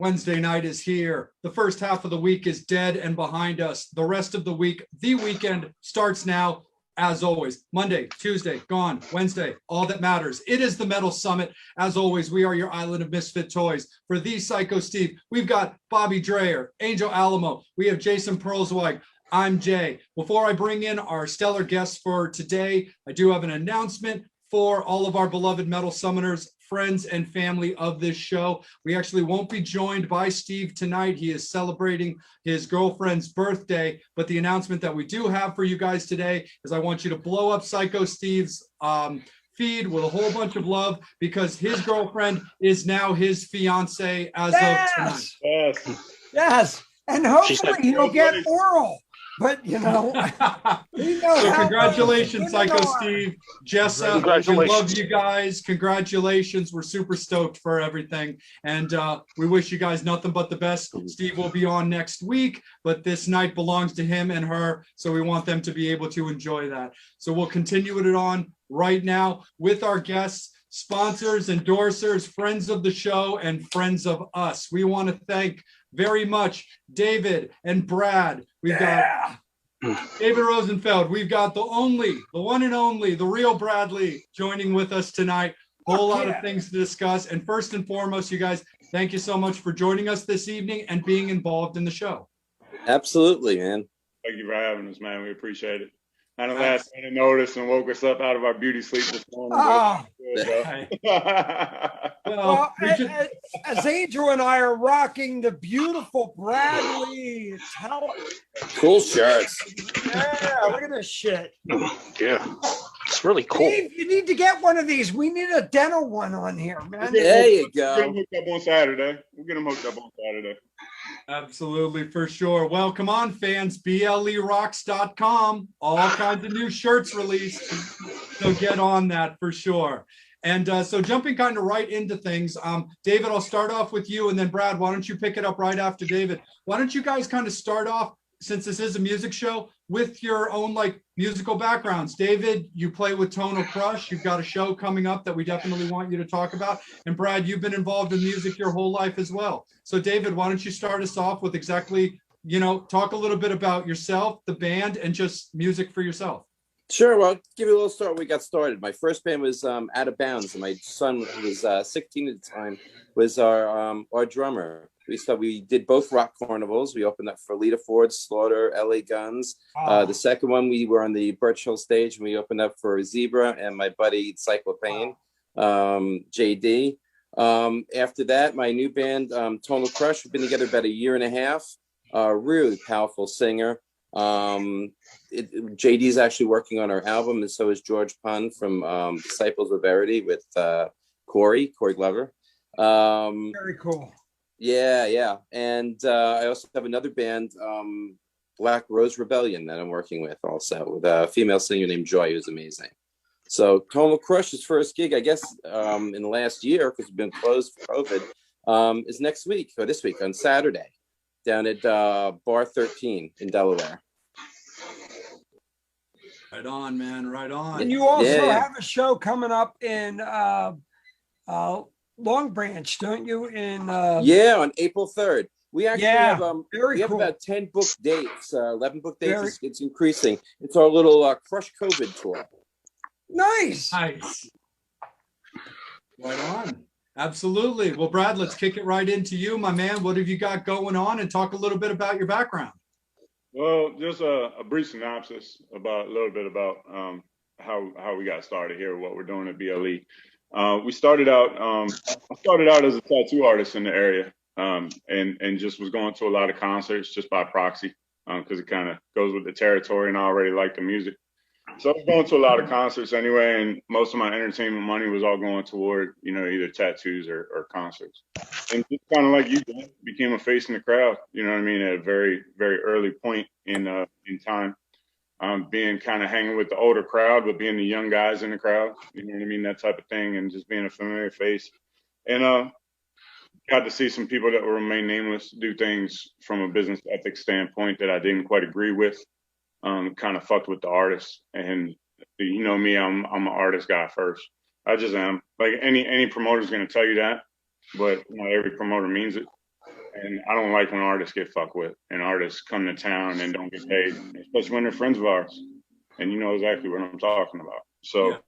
Wednesday night is here. The first half of the week is dead and behind us. The rest of the week, the weekend, starts now. As always, Monday, Tuesday, gone. Wednesday, all that matters. It is the Metal Summit. As always, we are your island of misfit toys. For the Psycho Steve, we've got Bobby Dreyer, Angel Alamo. We have Jason Perlsweig. I'm Jay. Before I bring in our stellar guests for today, I do have an announcement for all of our beloved Metal Summoners, friends and family of this show. We actually won't be joined by Steve tonight. He is celebrating his girlfriend's birthday, but the announcement that we do have for you guys today is I want you to blow up Psycho Steve's feed with a whole bunch of love because his girlfriend is now his fiance as of tonight. Yes. And hopefully he'll get oral. But, you know, so congratulations, Psycho Steve, Jessa, we love you guys. Congratulations. We're super stoked for everything. And we wish you guys nothing but the best. Steve will be on next week, but this night belongs to him and her. So we want them to be able to enjoy that. So we'll continue it on right now with our guests, sponsors, endorsers, friends of the show, and friends of us. We want to thank very much David and Brad. We've got David Rosenfeld. We've got the one and only, the real Bradley joining with us tonight. Whole lot of things to discuss. And first and foremost, you guys, thank you so much for joining us this evening and being involved in the show. Absolutely, man. Thank you for having us, man. We appreciate it. I know last minute notice and woke us up out of our beauty sleep this morning. Well, as Angel and I are rocking the beautiful Bradley cool shirts. Yeah, look at this shit. Yeah, it's really cool. Dave, you need to get one of these. We need a dental one on here, man. There you go. We'll get them hooked up on Saturday. Absolutely, for sure. Well, come on, fans, BLErocks.com. All kinds of new shirts released. So get on that for sure. And so jumping kind of right into things, David, I'll start off with you. And then Brad, why don't you pick it up right after David? Why don't you guys kind of start off, since this is a music show, with your own like musical backgrounds. David, you play with Tonal Crush. You've got a show coming up that we definitely want you to talk about. And Brad, you've been involved in music your whole life as well. So David, why don't you start us off with exactly, talk a little bit about yourself, the band, and just music for yourself. Sure. Well, I'll give you a little story. We got started. My first band was Out of Bounds, and my son, who was 16 at the time, was our drummer. We did both rock carnivals. We opened up for Lita Ford, Slaughter, LA Guns. The second one, we were on the Birch Hill stage, and we opened up for Zebra and my buddy Cyclopane, JD. After that, my new band, Tonal Crush, we've been together about a year and a half. Really powerful singer. JD is actually working on our album, and so is George Pun from Disciples of Verity with Corey Glover. Very cool. Yeah. And I also have another band, Black Rose Rebellion, that I'm working with also, with a female singer named Joy, who's amazing. So Tonal Crush's first gig, I guess, in the last year, because we've been closed for COVID, is next week, or this week, on Saturday, down at Bar 13 in Delaware. Right on, man. Right on. And you also have a show coming up in Long Branch, don't you? On April 3rd. We actually have cool. about 10 booked dates, 11 booked dates. It's increasing. It's our little Crush COVID tour. Nice. Right on. Absolutely. Well, Brad, let's kick it right into you, my man. What have you got going on? And talk a little bit about your background. Well, just a brief synopsis about how we got started here, what we're doing at BLE. I started out as a tattoo artist in the area, and just was going to a lot of concerts just by proxy, because it kind of goes with the territory, and I already like the music. So I was going to a lot of concerts anyway, and most of my entertainment money was all going toward, either tattoos or concerts. And just kind of like you became a face in the crowd, at a very, very early point in time. Being kind of hanging with the older crowd, but being the young guys in the crowd, that type of thing, and just being a familiar face. And got to see some people that will remain nameless do things from a business ethics standpoint that I didn't quite agree with. Kind of fucked with the artists, and me, I'm an artist guy first. I just am. Like any promoter's going to tell you that, but not every promoter means it. And I don't like when artists get fucked with and artists come to town and don't get paid, especially when they're friends of ours. And you know exactly what I'm talking about. So,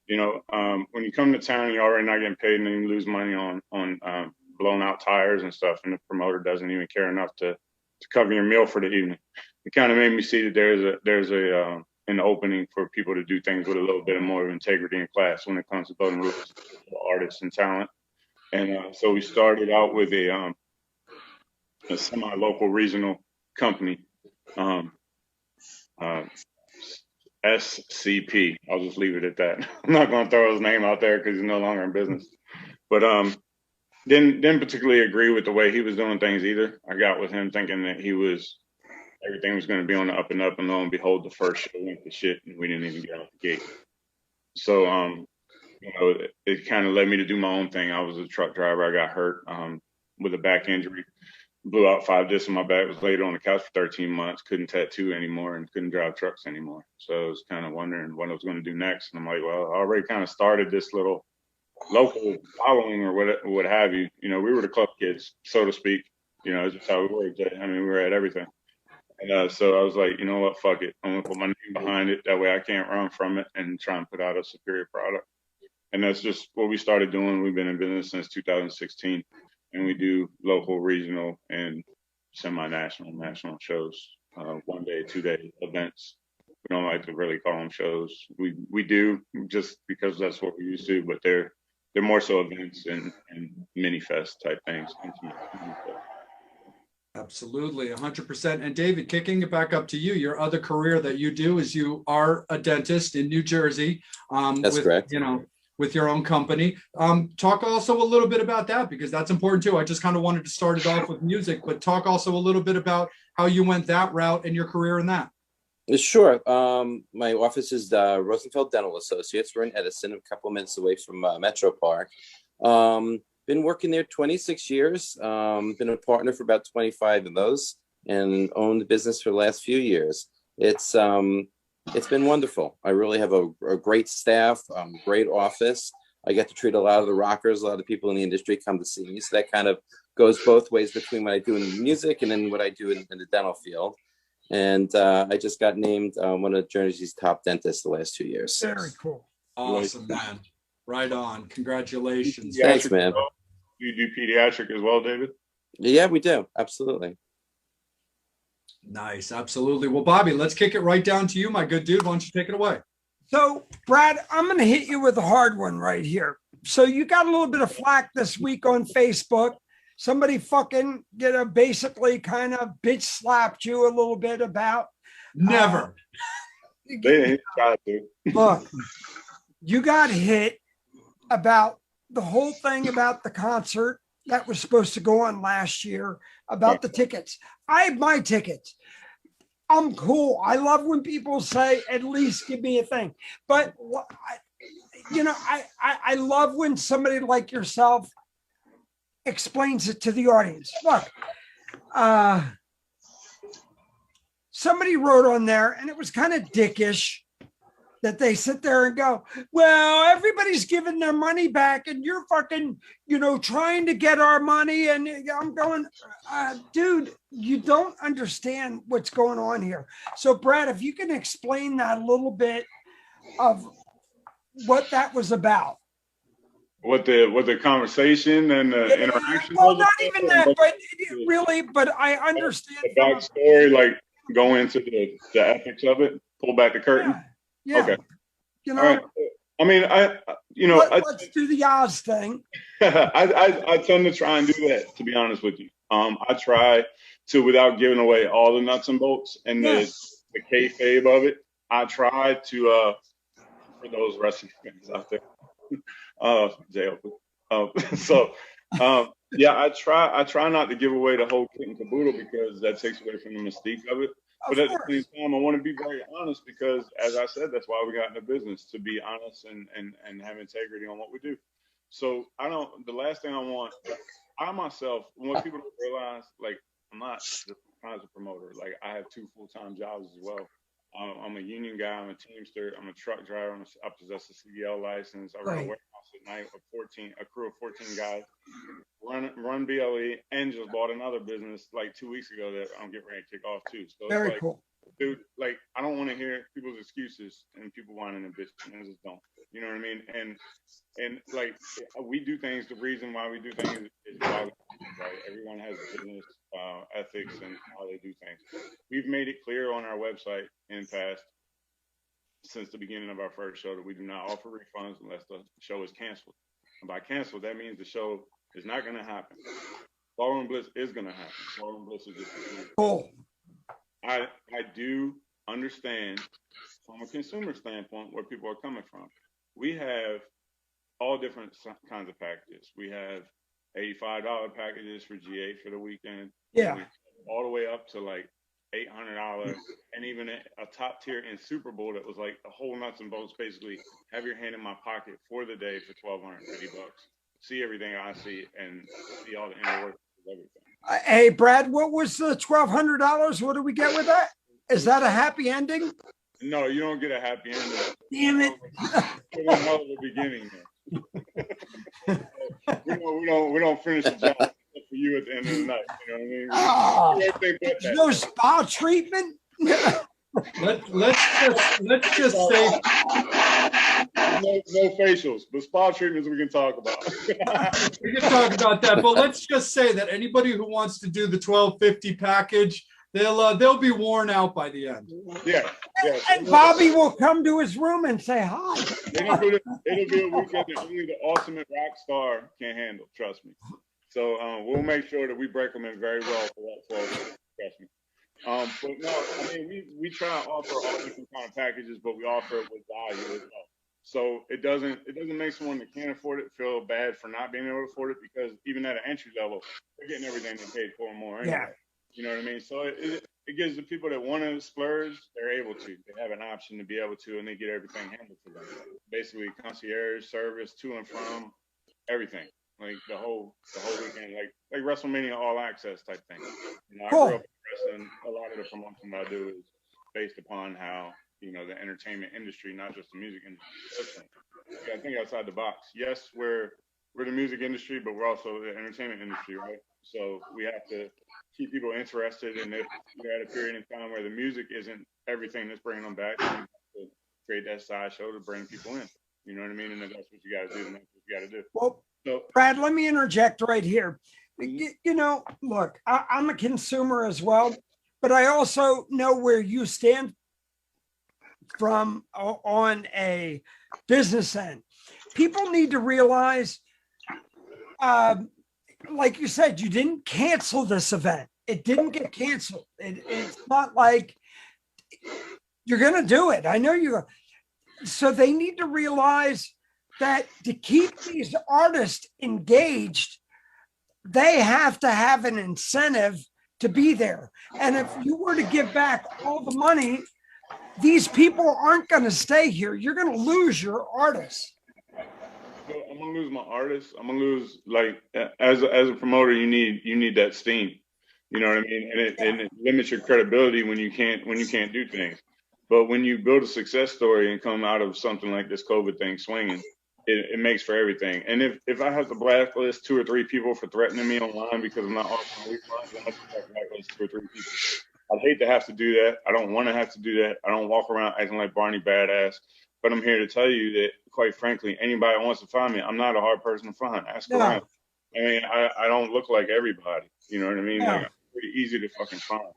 when you come to town, you're already not getting paid, and then you lose money on blown out tires and stuff, and the promoter doesn't even care enough to cover your meal for the evening. It kind of made me see that there's an opening for people to do things with a little bit more of integrity and class when it comes to building roofs for artists and talent. And so we started out with a semi-local regional company, SCP. I'll just leave it at that. I'm not going to throw his name out there because he's no longer in business. But didn't particularly agree with the way he was doing things either. I got with him thinking that everything was going to be on the up and up, and lo and behold, the first show went to shit, and we didn't even get out the gate. So it kind of led me to do my own thing. I was a truck driver. I got hurt with a back injury. Blew out 5 discs in my back, was laid on the couch for 13 months, couldn't tattoo anymore and couldn't drive trucks anymore. So I was kind of wondering what I was going to do next. And I'm like, well, I already kind of started this little local following or what have you. We were the club kids, so to speak. It's just how we worked. I mean, we were at everything. And so I was like, you know what, fuck it. I'm going to put my name behind it. That way I can't run from it and try and put out a superior product. And that's just what we started doing. We've been in business since 2016. And we do local, regional, and semi-national, national shows, 1 day, 2 day events. We don't like to really call them shows. We do just because that's what we used to, but they're more so events and mini fest type things. Absolutely, 100%. And David, kicking it back up to you, your other career that you do is you are a dentist in New Jersey. That's correct. With your own company. Talk also a little bit about that, because that's important too. I just kind of wanted to start it off with music, but talk also a little bit about how you went that route in your career in that. Sure. My office is Rosenfeld Dental Associates. We're in Edison, a couple of minutes away from Metro Park. Been working there 26 years. Been a partner for about 25 of those, and owned the business for the last few years. It's been wonderful. I really have a great staff, great office. I get to treat a lot of the rockers. A lot of the people in the industry come to see me. So that kind of goes both ways between what I do in music and then what I do in the dental field. And I just got named one of Jersey's top dentists the last 2 years. Very cool. Awesome, man. Right on. Congratulations. Thanks, man. Do you do pediatric as well, David? Yeah, we do. Absolutely. Nice. Absolutely. Well, Bobby, let's kick it right down to you, my good dude. Why don't you take it away? So, Brad, I'm going to hit you with a hard one right here. So you got a little bit of flack this week on Facebook. Somebody fucking, basically kind of bitch slapped you a little bit about. Never. They ain't tried to. Look, you got hit about the whole thing about the concert that was supposed to go on last year, about the tickets. I have my tickets. I'm cool. I love when people say, at least give me a thing. But, I love when somebody like yourself explains it to the audience. Look, somebody wrote on there, and it was kind of dickish, that they sit there and go, well, everybody's giving their money back and you're fucking, trying to get our money. And I'm going, dude, you don't understand what's going on here. So, Brad, if you can explain that a little bit of what that was about. What the conversation and the interaction well, was? Not even that, but I understand. The backstory, like go into the ethics of it, pull back the curtain. Yeah. Okay. All right. I mean, let's do the Oz thing. I tend to try and do that, to be honest with you. I try to, without giving away all the nuts and bolts and the kayfabe of it, I try to, for those wrestling fans out there, I try not to give away the whole kit and caboodle, because that takes away from the mystique of it. But at the same time, I want to be very honest, because, as I said, that's why we got in the business, to be honest and have integrity on what we do. So the last thing I want, I myself, when people don't realize, like, I'm not just a promoter. Like, I have 2 full-time jobs as well. I'm a union guy. I'm a Teamster. I'm a truck driver. I possess a CDL license. I run a warehouse at night of a crew of 14 guys. run BLE, and just bought another business like 2 weeks ago that I'm getting ready to kick off too. So Very it's like, cool. dude, like I don't want to hear people's excuses and people whining and bitching. I just don't. You know what I mean? And like we do things. The reason why we do things is why we do things, right? Everyone has business ethics and how they do things. We've made it clear on our website in the past, since the beginning of our first show, that we do not offer refunds unless the show is canceled. And by canceled, that means the show is not going to happen. Ballroom Blitz is going to happen. Ballroom Blitz is just Cool. I do understand from a consumer standpoint where people are coming from. We have all different kinds of packages. We have $85 packages for GA for the weekend. Yeah. All the way up to like $800, and even a top tier in Super Bowl that was like the whole nuts and bolts. Basically, have your hand in my pocket for the day for $1,250. See everything I see and see all the inner workings of everything. Hey, Brad, what was the $1,200? What do we get with that? Is that a happy ending? No, you don't get a happy ending. Damn it! It was a hell of a beginning there. we don't finish the job for you at the end of the night. You know what I mean? There's no spa treatment. Let's just say no facials, but spa treatments we can talk about. we can talk about that, but let's just say that anybody who wants to do the $1,250 package, they'll be worn out by the end. Yeah. And Bobby will come to his room and say hi. It'll be a weekend that only the ultimate rock star can handle. Trust me. So we'll make sure that we break them in very well for that 12. Trust me. But no, I mean we try to offer all different kind of packages, but we offer it with value as well. So it doesn't make someone that can't afford it feel bad for not being able to afford it, because even at an entry level, they're getting everything they paid for and more anyway. Yeah. You know what I mean? So it gives the people that want to splurge, they're able to. They have an option to be able to, and they get everything handled for them. Basically, concierge service to and from, everything. Like the whole weekend, like WrestleMania All Access type thing. You know, Cool. I grew up in wrestling. A lot of the promotion that I do is based upon how, you know, the entertainment industry, not just the music industry. Yeah, I think outside the box. Yes, we're the music industry, but we're also the entertainment industry, right? So we have to keep people interested. And if you're at a period in time where the music isn't everything that's bringing them back, you have to create that side show to bring people in. You know what I mean? And if that's what you got to do, then that's what you got to do. Well, So, Brad, let me interject right here. You know, look, I'm a consumer as well, but I also know where you stand from on a business end. People need to realize, like you said, you didn't cancel this event. It didn't get canceled. It's not like you're going to do it. I know you're. So they need to realize that to keep these artists engaged, they have to have an incentive to be there. And if you were to give back all the money, these people aren't going to stay here. You're going to lose your artists. I'm gonna lose my artists. I'm gonna lose, like, as a promoter, you need that steam. You know what I mean? And it limits your credibility when you can't do things. But when you build a success story and come out of something like this COVID thing swinging, it makes for everything. And if I have to blacklist 2 or 3 people for threatening me online because I'm not offering refunds, then I have to blacklist 2 or 3 people. I'd hate to have to do that. I don't want to have to do that. I don't walk around acting like Barney Badass. But I'm here to tell you that, quite frankly, anybody wants to find me, I'm not a hard person to find. Ask around. I mean, I don't look like everybody. You know what I mean? Yeah. Like, I'm pretty easy to fucking find.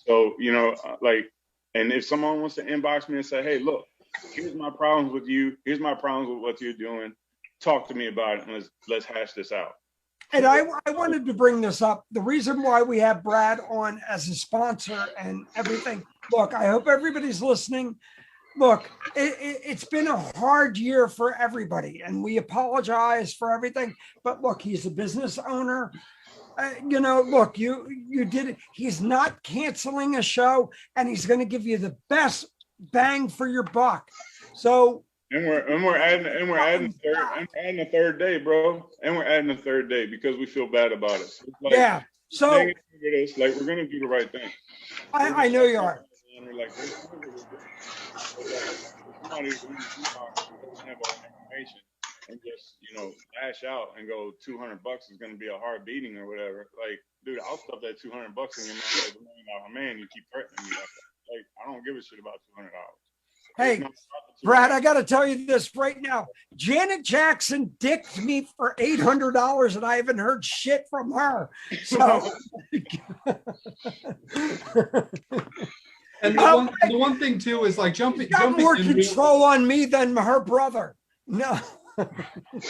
So, you know, like, and if someone wants to inbox me and say, hey, look, here's my problems with you. Here's my problems with what you're doing. Talk to me about it, and let's hash this out. And I wanted to bring this up. The reason why we have Brad on as a sponsor and everything. Look, I hope everybody's listening. Look, it's been a hard year for everybody, and we apologize for everything. But look, he's a business owner. You know, look, you did it. He's not canceling a show, and he's going to give you the best bang for your buck. So, and we're adding a third day, bro. And we're adding a third day because we feel bad about it. Like, yeah. So, like we're going to do the right thing. I know you are. And we're like, somebody doesn't have all the information. and just, lash out and go $200 is going to be a hard beating or whatever. Like, dude, I'll stuff that $200 in your mouth like $1 million man. You keep threatening me. Like, I don't give a shit about $200. Hey, Brad, I got to tell you this right now. Janet Jackson dicked me for $800 and I haven't heard shit from her. So, and the one thing too is like jumping more control on me than her brother. No.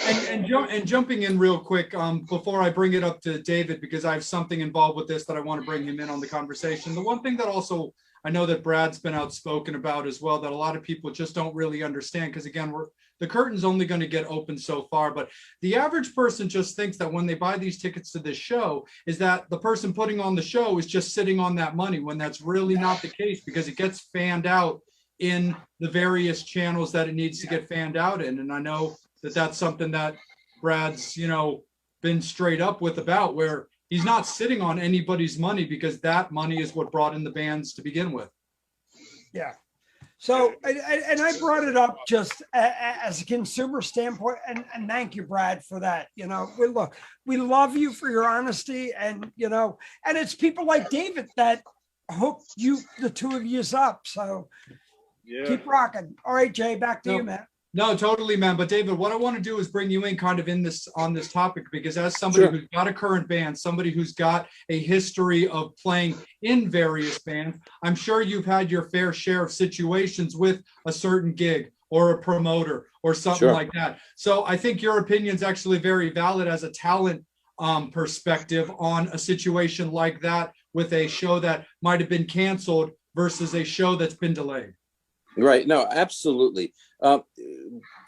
and jumping in real quick before I bring it up to David, because I have something involved with this that I want to bring him in on the conversation. The one thing that also I know that Brad's been outspoken about as well, that a lot of people just don't really understand, because again, the curtain's only going to get open so far, but the average person just thinks that when they buy these tickets to this show is that the person putting on the show is just sitting on that money, when that's really not the case, because it gets fanned out in the various channels that it needs to get fanned out in. And I know that that's something that Brad's, been straight up with about, where he's not sitting on anybody's money, because that money is what brought in the bands to begin with. Yeah. So, and I brought it up just as a consumer standpoint, and thank you, Brad, for that. We love you for your honesty, and and it's people like David that hook the two of yous up. So keep rocking. All right, Jay, back to you, man. No, totally, man. But David, what I want to do is bring you in kind of on this topic, because as somebody who's got a current band, somebody who's got a history of playing in various bands, I'm sure you've had your fair share of situations with a certain gig or a promoter or something like that. So I think your opinion is actually very valid as a talent perspective on a situation like that, with a show that might have been canceled versus a show that's been delayed. Right. No, absolutely.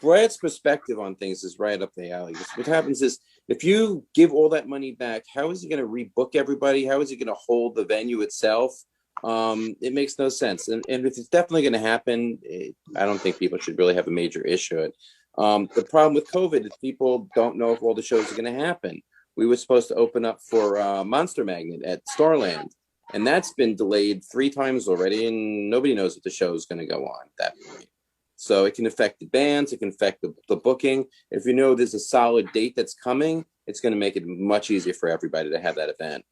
Brad's perspective on things is right up the alley. What happens is, if you give all that money back, how is he going to rebook everybody? How is he going to hold the venue itself? It makes no sense. And if it's definitely going to happen, I don't think people should really have a major issue. The problem with COVID is people don't know if all the shows are going to happen. We were supposed to open up for Monster Magnet at Starland, and that's been delayed 3 times already, and nobody knows if the show is going to go on at that point. So it can affect the bands, it can affect the booking. If you know there's a solid date that's coming, it's going to make it much easier for everybody to have that event.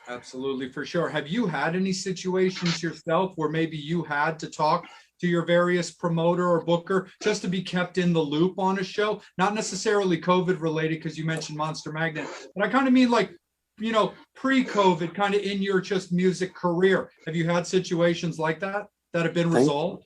Absolutely, for sure. Have you had any situations yourself where maybe you had to talk to your various promoter or booker just to be kept in the loop on a show? Not necessarily COVID related, because you mentioned Monster Magnet, but I kind of mean like, pre-COVID, kind of in your just music career. Have you had situations like that have been resolved?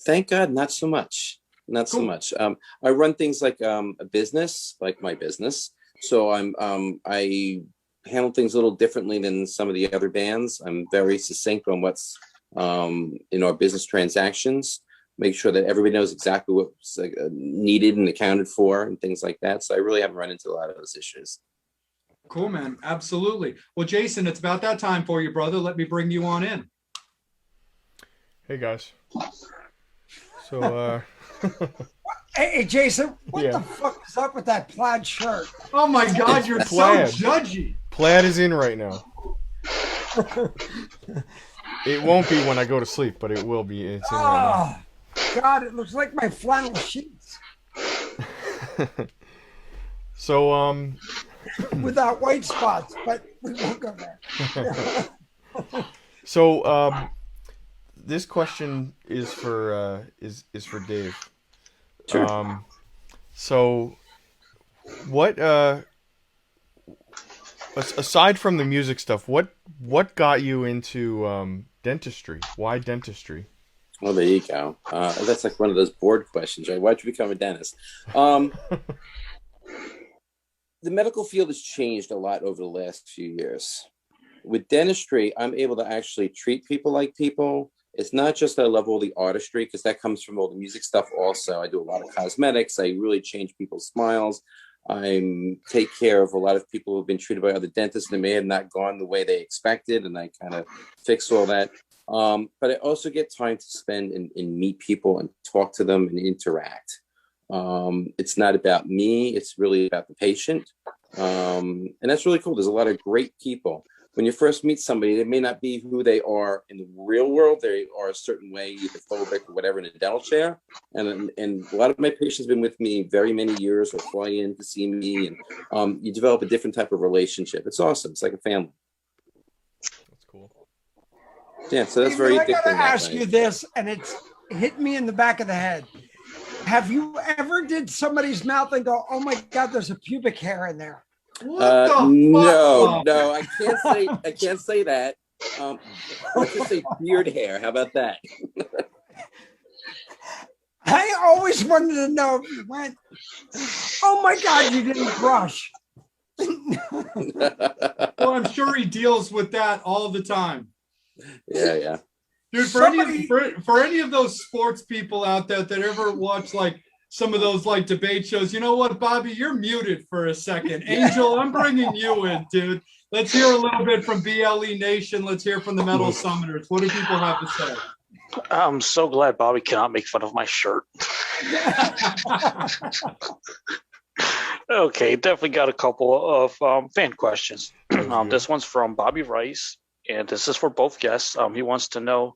Thank God, not so much. Not so much. I run things like a business, like my business. So I handle things a little differently than some of the other bands. I'm very succinct on what's in our business transactions. Make sure that everybody knows exactly what's needed and accounted for and things like that. So I really haven't run into a lot of those issues. Cool, man. Absolutely. Well, Jason, it's about that time for you, brother. Let me bring you on in. Hey, guys. So, Hey, Jason, what the fuck is up with that plaid shirt? Oh my God, you're plaid. so judgy. Plaid is in right now. It won't be when I go to sleep, but it will be. It's in right now. God, it looks like my flannel sheets. So, without white spots, but we won't go there. So, this question is for Dave. Sure. So, what aside from the music stuff, what got you into dentistry? Why dentistry? Well, there you go. That's like one of those board questions, right? Why'd you become a dentist? The medical field has changed a lot over the last few years. With dentistry, I'm able to actually treat people like people. It's not just that I love all the artistry, because that comes from all the music stuff also. I do a lot of cosmetics. I really change people's smiles. I take care of a lot of people who have been treated by other dentists and they may have not gone the way they expected, and I kind of fix all that. But I also get time to spend and meet people and talk to them and interact. It's not about me. It's really about the patient. And that's really cool. There's a lot of great people. when you first meet somebody, they may not be who they are in the real world. They are a certain way, either phobic or whatever, in a dental chair. And a lot of my patients have been with me very many years, or fly in to see me, and you develop a different type of relationship. It's awesome. It's like a family. That's cool. Yeah, so that's very I addicting. gotta ask you this, and it's hit me in the back of the head. Have you ever did somebody's mouth and go, "Oh my God, there's a pubic hair in there"? What the No, fuck? I can't say that. Let's just say beard hair. How about that? I always wanted to know if you went, "Oh my God, you didn't brush." Well, I'm sure he deals with that all the time. Yeah. Dude, for any of those sports people out there that ever watch like some of those like debate shows, you know what, Bobby, you're muted for a second. Angel, I'm bringing you in, dude. Let's hear a little bit from BLE Nation. Let's hear from the Metal Summoners. What do people have to say? I'm so glad Bobby cannot make fun of my shirt. Okay, definitely got a couple of fan questions. This one's from Bobby Rice, and this is for both guests. He wants to know,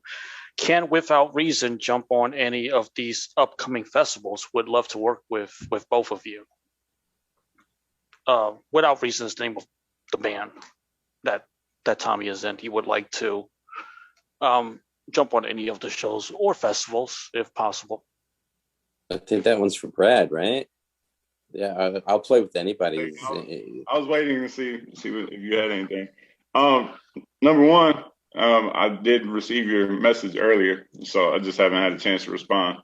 can Without Reason jump on any of these upcoming festivals? Would love to work with both of you. Without Reason is the name of the band that Tommy is in. He would like to jump on any of the shows or festivals if possible. I think that one's for Brad, right? Yeah, I'll play with anybody. I was waiting to see if you had anything. Number one, I did receive your message earlier, so I just haven't had a chance to respond,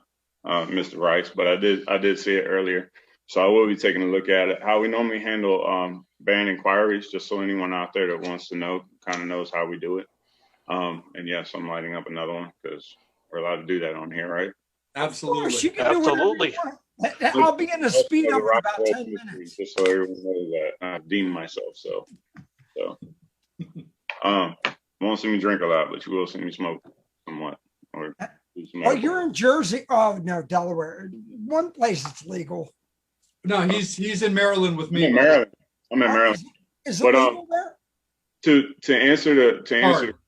Mr. Rice. But I did see it earlier, so I will be taking a look at it. How we normally handle band inquiries, just so anyone out there that wants to know kind of knows how we do it. And yes, I'm lighting up another one because we're allowed to do that on here, right? Absolutely. Of course, you can do Absolutely. whatever you want. I'll be in a speed up in about 10 minutes. Just so everyone knows that I deem myself so. Won't see me drink a lot, but you will see me smoke somewhat. Or do some Oh, edible. you're in Jersey? Oh no, Delaware. One place it's legal. No, he's in Maryland with I'm me. in Maryland. I'm in Oh, Maryland. is it But, legal there? To answer the Hard. question,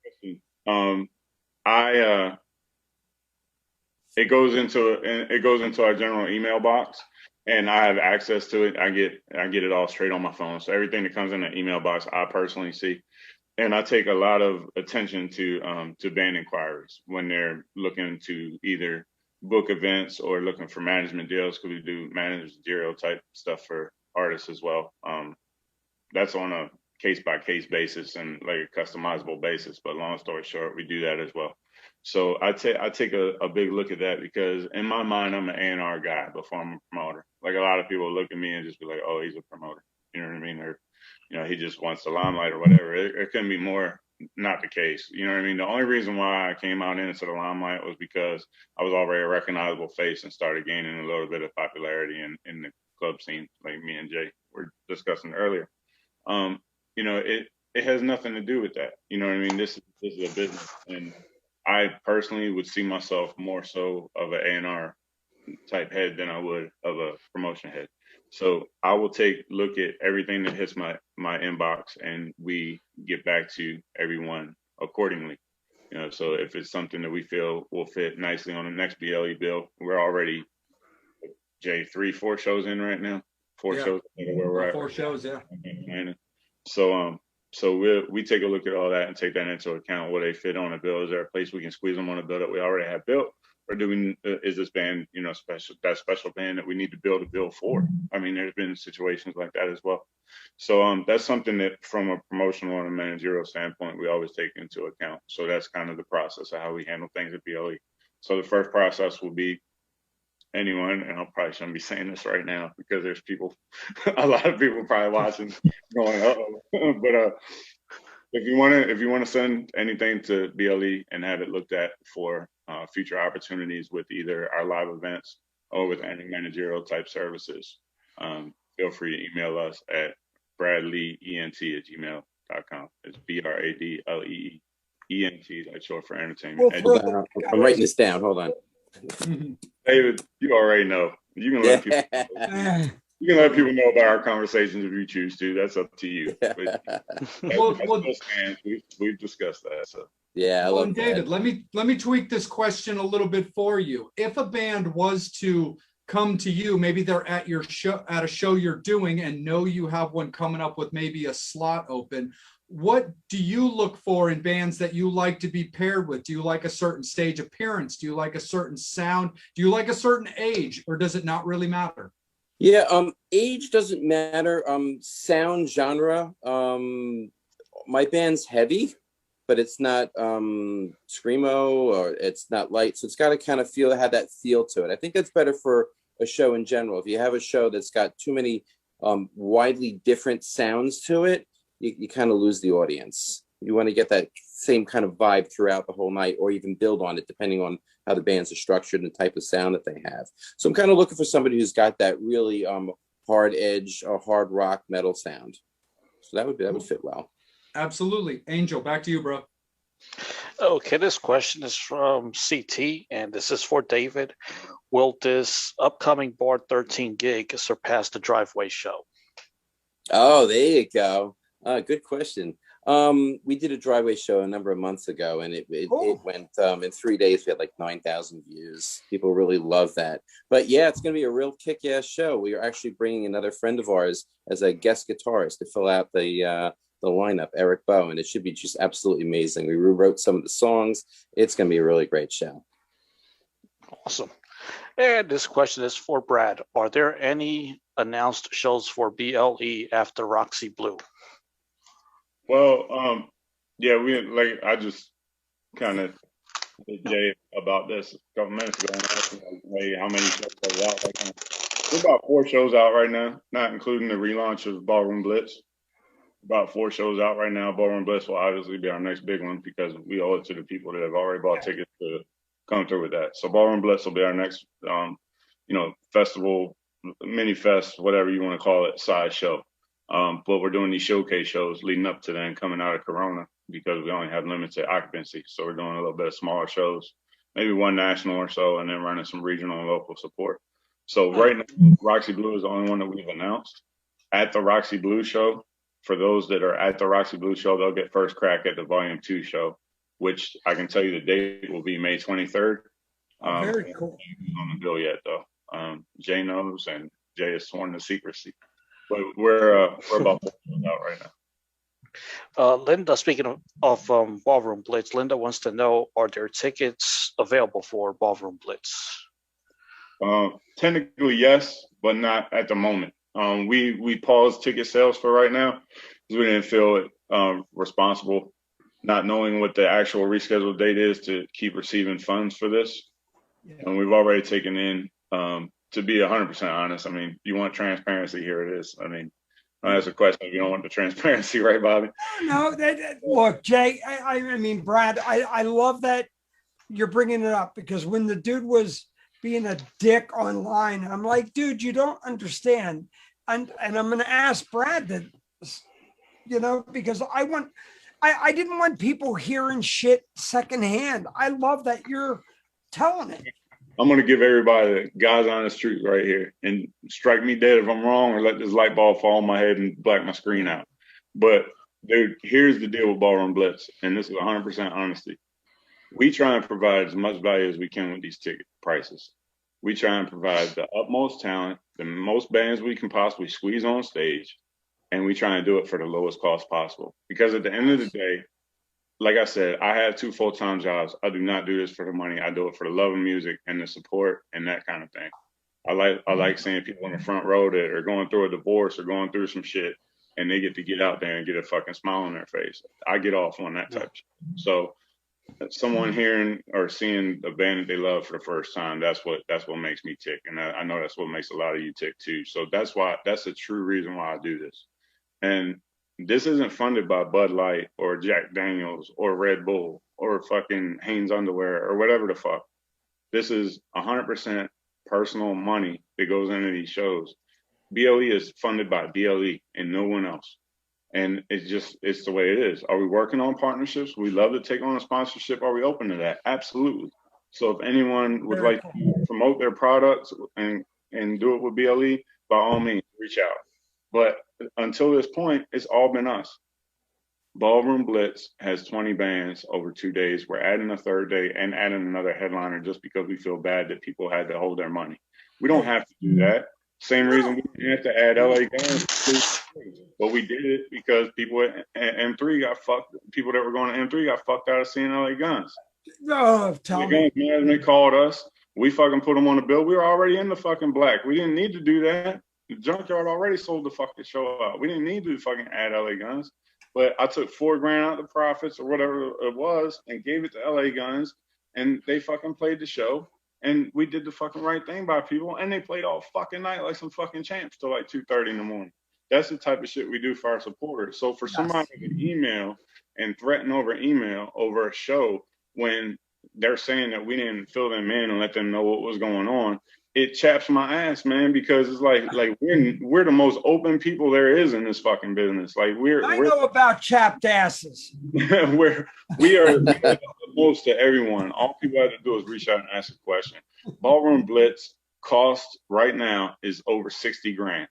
it goes into our general email box, and I have access to it. I get it all straight on my phone. So everything that comes in the email box, I personally see, and I take a lot of attention to band inquiries when they're looking to either book events or looking for management deals, because we do managerial type stuff for artists as well. That's on a case-by-case basis and like a customizable basis. But long story short, we do that as well. So I take a big look at that, because in my mind, I'm an A&R guy before I'm a promoter. Like, a lot of people look at me and just be like, oh, he's a promoter. You know what I mean? Or, he just wants the limelight or whatever. It couldn't be more not the case. You know what I mean? The only reason why I came out into the limelight was because I was already a recognizable face and started gaining a little bit of popularity in the club scene, like me and Jay were discussing earlier. It has nothing to do with that. You know what I mean? This is a business, and I personally would see myself more so of an A&R type head than I would of a promotion head. So I will look at everything that hits my inbox, and we get back to everyone accordingly. So if it's something that we feel will fit nicely on the next BLE bill, we're already, Jay, 3-4 shows in right now. Four shows where we're at. 4 shows, yeah. So we take a look at all that and take that into account. Will they fit on a bill? Is there a place we can squeeze them on a bill that we already have built, or is this band special band that we need to build a bill for? I mean, there's been situations like that as well. So that's something that, from a promotional and a managerial standpoint, we always take into account. So that's kind of the process of how we handle things at BLE. So the first process will be anyone, and I probably shouldn't be saying this right now because there's a lot of people probably watching going, uh-oh. But if you want to send anything to BLE and have it looked at for future opportunities with either our live events or with any managerial type services, feel free to email us at bradleeent@gmail.com. It's BRADLEEENT, that's short for entertainment. I'm writing this down. Hold on. David, you already know. You can let people know. You can let people know about our conversations if you choose to. That's up to you. But Well, we've discussed that. So Yeah, I well, love and that. David, let me tweak this question a little bit for you. If a band was to come to you, maybe they're at your show, at a show you're doing, and know you have one coming up with maybe a slot open, what do you look for in bands that you like to be paired with? Do you like a certain stage appearance? Do you like a certain sound? Do you like a certain age, or does it not really matter? Yeah, age doesn't matter. Sound genre. My band's heavy, but it's not screamo, or it's not light. So it's got to kind of have that feel to it. I think that's better for a show in general. If you have a show that's got too many widely different sounds to it, you kind of lose the audience. You want to get that same kind of vibe throughout the whole night, or even build on it depending on how the bands are structured and the type of sound that they have. So I'm kind of looking for somebody who's got that really hard edge or hard rock metal sound. So that would fit well. Absolutely. Angel, back to you, bro. Okay, this question is from CT, and this is for David. Will this upcoming Bar 13 gig surpass the Driveway show? Oh, there you go. Good question. We did a Driveway show a number of months ago, and it went in 3 days. We had like 9,000 views. People really love that. But yeah, it's going to be a real kick-ass show. We are actually bringing another friend of ours as a guest guitarist to fill out the lineup, Eric Bowe, and it should be just absolutely amazing. We rewrote some of the songs. It's going to be a really great show. Awesome. And this question is for Brad. Are there any announced shows for BLE after Roxy Blue? well, yeah, I just kind of hit Jay about this a couple minutes ago and asked him, like, hey, how many shows are out right now? We're about 4 shows out right now, not including the relaunch of Ballroom Blitz. About 4 shows out right now. Ballroom Blitz will obviously be our next big one because we owe it to the people that have already bought tickets to come through with that. So Ballroom Blitz will be our next, festival, mini fest, whatever you want to call it, side show. But we're doing these showcase shows leading up to then coming out of Corona because we only have limited occupancy. So we're doing a little bit of smaller shows, maybe one national or so, and then running some regional and local support. So right now, Roxy Blue is the only one that we've announced. At the Roxy Blue show, for those that are at the Roxy Blue show, they'll get first crack at the Volume 2 show, which I can tell you the date will be May 23rd. Very cool. On the bill yet, though. Jay knows, and Jay is sworn to secrecy. But we're about 4 shows out right now. Linda, speaking of Ballroom Blitz, Linda wants to know, are there tickets available for Ballroom Blitz? Technically, yes, but not at the moment. We paused ticket sales for right now because we didn't feel it responsible, not knowing what the actual rescheduled date is, to keep receiving funds for this. Yeah. And we've already taken in, to be 100% honest, I mean, you want transparency, here it is. I mean, that's a question if you don't want the transparency, right, Bobby? No, look, Jay, I mean, Brad, I love that you're bringing it up, because when the dude was being a dick online, I'm like, dude, you don't understand. And I'm going to ask Brad that, because I didn't want people hearing shit secondhand. I love that you're telling it. I'm going to give everybody the God's honest truth right here, and strike me dead if I'm wrong, or let this light bulb fall on my head and black my screen out. But dude, here's the deal with Ballroom Blitz, and this is 100% honesty. We try and provide as much value as we can with these ticket prices. We try and provide the utmost talent, the most bands we can possibly squeeze on stage, and we try and do it for the lowest cost possible. Because at the end of the day, like I said, I have 2 full-time jobs. I do not do this for the money. I do it for the love of music and the support and that kind of thing. I like seeing people in the front row that are going through a divorce or going through some shit, and they get to get out there and get a fucking smile on their face. I get off on that type of shit. So someone hearing or seeing a band that they love for the first time, that's what makes me tick. And I know that's what makes a lot of you tick too. So that's the true reason why I do this. And this isn't funded by Bud Light or Jack Daniels or Red Bull or fucking Hanes underwear or whatever the fuck. This is 100% personal money that goes into these shows. BLE is funded by BLE and no one else. And it's the way it is. Are we working on partnerships? We love to take on a sponsorship. Are we open to that? Absolutely. So if anyone would like to promote their products and do it with BLE, by all means, reach out. But until this point, it's all been us. Ballroom Blitz has 20 bands over 2 days. We're adding a third day and adding another headliner just because we feel bad that people had to hold their money. We don't have to do that. Same reason we didn't have to add LA Guns, but we did it because people at M3 got fucked. People that were going to M3 got fucked out of seeing LA Guns. Oh, tell me. Guns management called us. We fucking put them on the bill. We were already in the fucking black. We didn't need to do that. The Junkyard already sold the fucking show out. We didn't need to fucking add LA Guns. But I took $4,000 out of the profits or whatever it was and gave it to LA Guns, and they fucking played the show. And we did the fucking right thing by people, and they played all fucking night like some fucking champs till like 2:30 in the morning. That's the type of shit we do for our supporters. So for somebody to email and threaten over email over a show when they're saying that we didn't fill them in and let them know what was going on, it chaps my ass, man, because it's like we're the most open people there is in this fucking business. Like I know about chapped asses. we are the most to everyone. All people have to do is reach out and ask a question. Ballroom Blitz cost right now is over 60 grand.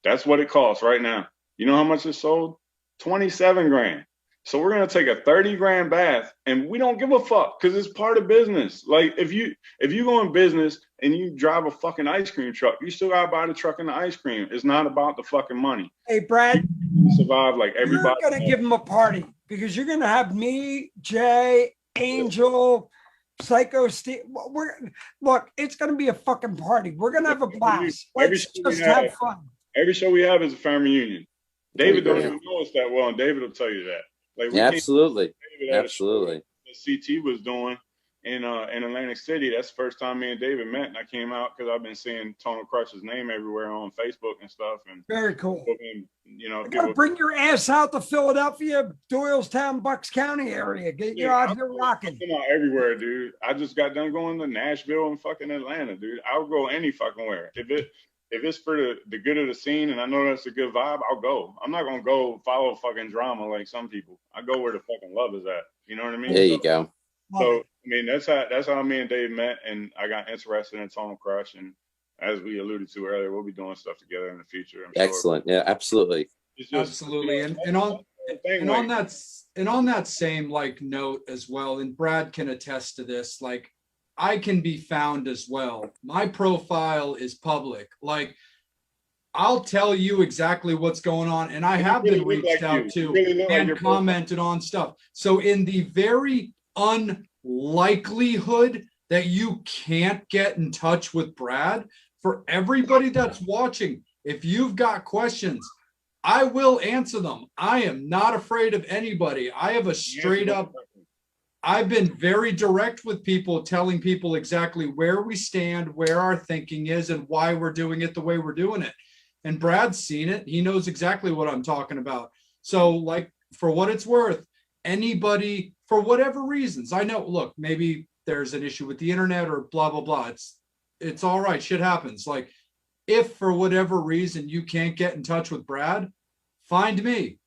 That's what it costs right now. You know how much it sold? 27 grand. So we're gonna take a 30 grand bath, and we don't give a fuck because it's part of business. Like if you go in business and you drive a fucking ice cream truck, you still gotta buy the truck and the ice cream. It's not about the fucking money. Hey, Brad, you survive like everybody. You're gonna give them a party because you're gonna have me, Jay, Angel, Psycho Steve. Look, it's gonna be a fucking party. We're gonna have a blast. Let's just have fun. Every show we have is a family reunion. David don't even know us that well, and David will tell you that. Like absolutely. That CT was doing in Atlantic City. That's the first time me and David met, and I came out because I've been seeing Tonal Crush's name everywhere on Facebook and stuff. And very cool. And, you know, you gotta bring your ass out to Philadelphia, Doylestown, Bucks County area. Get you out here rocking. I'm out everywhere, dude. I just got done going to Nashville and fucking Atlanta, dude. I'll go any fucking where. If it's for the good of the scene and I know that's a good vibe, I'll go. I'm not gonna go follow fucking drama like some people. I go where the fucking love is at. You know what I mean? There you go. So I mean that's how me and Dave met, and I got interested in Tonal Crush, and as we alluded to earlier, we'll be doing stuff together in the future. Excellent. Sure. Yeah, absolutely. Just, absolutely. You know, and on that same like note as well, and Brad can attest to this, like I can be found as well. My profile is public. Like I'll tell you exactly what's going on. And I have been reached out to and commented on stuff. So in the very unlikelihood that you can't get in touch with Brad, for everybody that's watching, if you've got questions, I will answer them. I am not afraid of anybody. I have a straight up, I've been very direct with people, telling people exactly where we stand, where our thinking is, and why we're doing it the way we're doing it. And Brad's seen it. He knows exactly what I'm talking about. So like, for what it's worth, anybody, for whatever reasons, I know, look, maybe there's an issue with the internet or blah, blah, blah. It's all right. Shit happens. Like, if for whatever reason you can't get in touch with Brad, find me.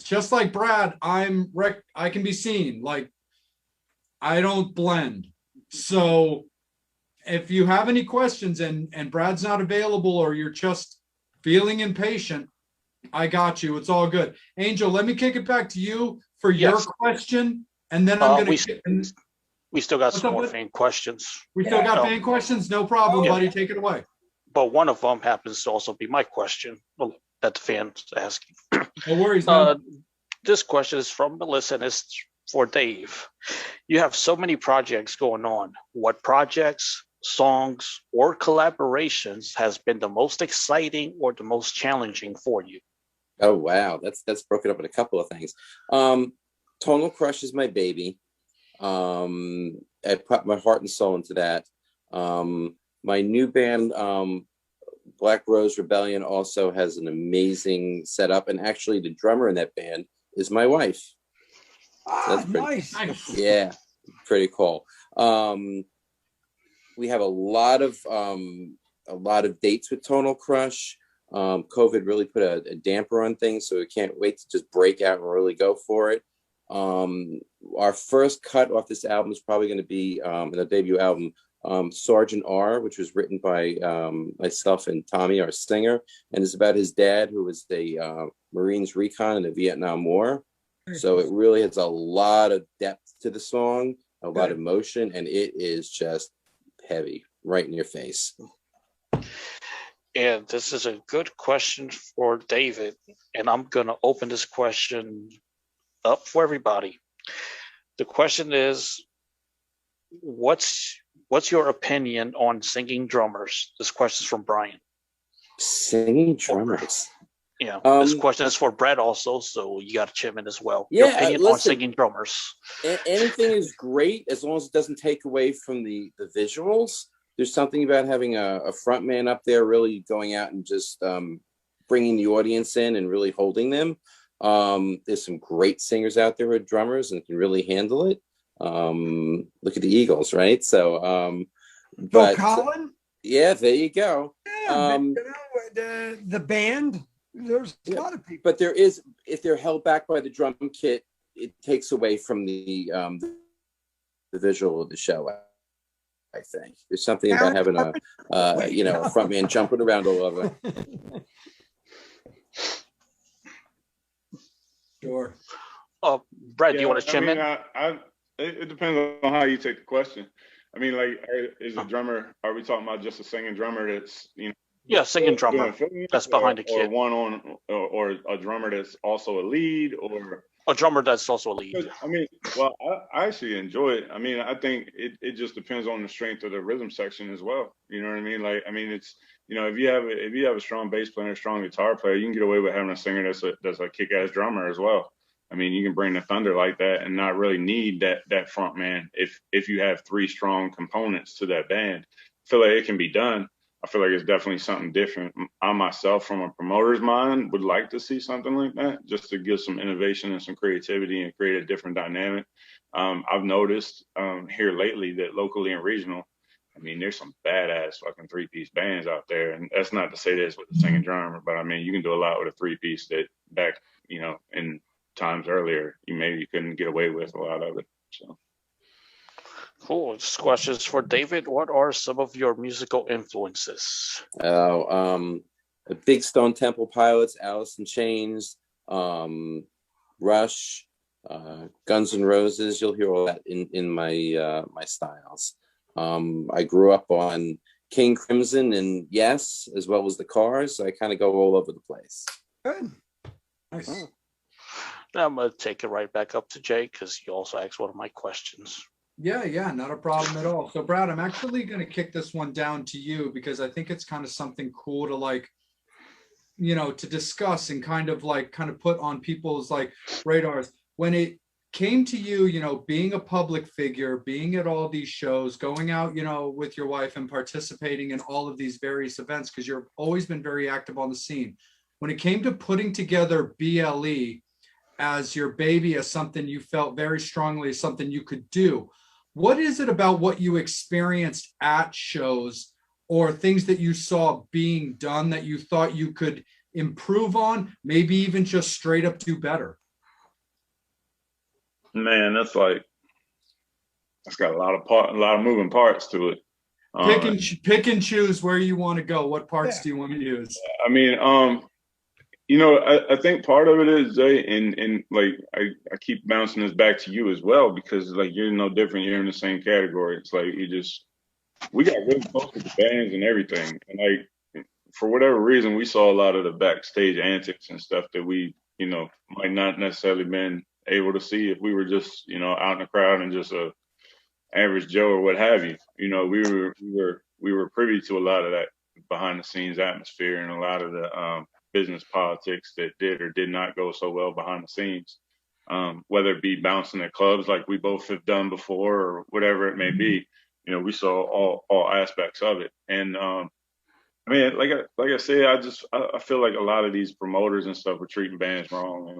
Just like Brad, I can be seen. Like, I don't blend. So if you have any questions and Brad's not available, or you're just feeling impatient, I got you. It's all good. Angel, let me kick it back to you for your question. And then I'm going to... We still got some more fan questions. We still got fan questions? No problem, buddy. Take it away. But one of them happens to also be my question that the fan's asking. No worries, man. This question is from Melissa, and it's for Dave. You have so many projects going on. What projects, songs, or collaborations has been the most exciting or the most challenging for you? Oh, wow. That's broken up in a couple of things. Tonal Crush is my baby. I put my heart and soul into that. My new band, Black Rose Rebellion, also has an amazing setup. And actually, the drummer in that band is my wife. That's nice. Yeah, pretty cool. We have a lot of dates with Tonal Crush. COVID really put a damper on things, so we can't wait to just break out and really go for it. Our first cut off this album is probably going to be in the debut album, Sergeant R, which was written by myself and Tommy, our singer, and it's about his dad, who was a Marines recon in the Vietnam War. So it really has a lot of depth to the song, a lot of emotion, and it is just heavy, right in your face. And this is a good question for David, and I'm going to open this question up for everybody. The question is, what's your opinion on singing drummers? This question is from Brian. Singing drummers. Yeah, this question is for Brett also, so you got to chime in as well. Yeah, your opinion on singing drummers. Anything is great as long as it doesn't take away from the visuals. There's something about having a front man up there really going out and just bringing the audience in and really holding them. There's some great singers out there who are drummers and can really handle it. Look at the Eagles, right? So, Bill Collin? Yeah, there you go. Yeah, the band, there's a lot of people. But there is, if they're held back by the drum kit, it takes away from the visual of the show. I think there's something about having a front man jumping around all over. Sure. Brad, do you want to chime in? It depends on how you take the question. I mean, like, is a drummer? Are we talking about just a singing drummer that's Yeah, singing drummer that's behind a kit, or a drummer that's also a lead, or a drummer that's also a lead. I mean, well, I actually enjoy it. I mean, I think it just depends on the strength of the rhythm section as well. You know what I mean? Like, I mean, it's if you have a strong bass player, a strong guitar player, you can get away with having a singer that's a kick-ass drummer as well. I mean, you can bring the thunder like that and not really need that front man if you have three strong components to that band. I feel like it can be done. I feel like it's definitely something different. I myself, from a promoter's mind, would like to see something like that, just to give some innovation and some creativity and create a different dynamic. I've noticed here lately that locally and regional, I mean, there's some badass fucking three-piece bands out there. And that's not to say this with a singing drummer, but I mean, you can do a lot with a three-piece that back, in times earlier, you couldn't get away with a lot of it. So. Cool. This question is for David. What are some of your musical influences? Big Stone Temple Pilots, Alice in Chains, Rush, Guns N' Roses. You'll hear all that in my my styles. I grew up on King Crimson and Yes, as well as the Cars. So I kind of go all over the place. Good. Nice. Oh. Now I'm going to take it right back up to Jay, because you also asked one of my questions. Yeah, not a problem at all. So Brad, I'm actually going to kick this one down to you, because I think it's kind of something cool to to discuss and kind of put on people's radars. When it came to you, being a public figure, being at all these shows, going out, with your wife and participating in all of these various events, because you've always been very active on the scene. When it came to putting together BLE as your baby, as something you felt very strongly as something you could do, what is it about what you experienced at shows or things that you saw being done that you thought you could improve on, maybe even just straight up do better? Man, that's got a lot of moving parts to it. Pick and choose where you want to go. What parts do you want to use? I mean, I think part of it is, Jay, and I keep bouncing this back to you as well, because you're no different. You're in the same category. It's we got really close with the bands and everything. And for whatever reason, we saw a lot of the backstage antics and stuff that we, might not necessarily been able to see if we were just, out in the crowd and just a average Joe or what have you. We were privy to a lot of that behind the scenes atmosphere and a lot of the business politics that did or did not go so well behind the scenes, whether it be bouncing at clubs like we both have done before or whatever it may be. We saw all aspects of it. And I mean, like I said, I feel like a lot of these promoters and stuff were treating bands wrong and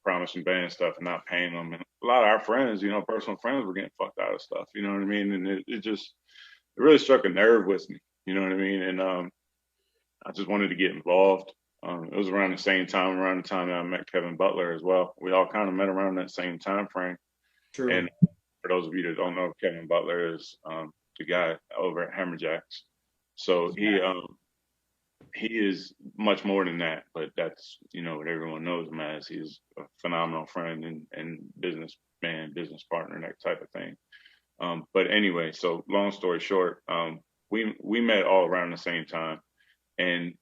promising band stuff and not paying them. And a lot of our friends, personal friends, were getting fucked out of stuff. You know what I mean? And it really struck a nerve with me. You know what I mean? And I just wanted to get involved. It was around the time that I met Kevin Butler as well. We all kind of met around that same time frame. True. And for those of you that don't know, Kevin Butler is the guy over at Hammerjacks. So he is much more than that, but that's, what everyone knows him as. He's a phenomenal friend and businessman, business partner, that type of thing. But anyway, so long story short, we met all around the same time, and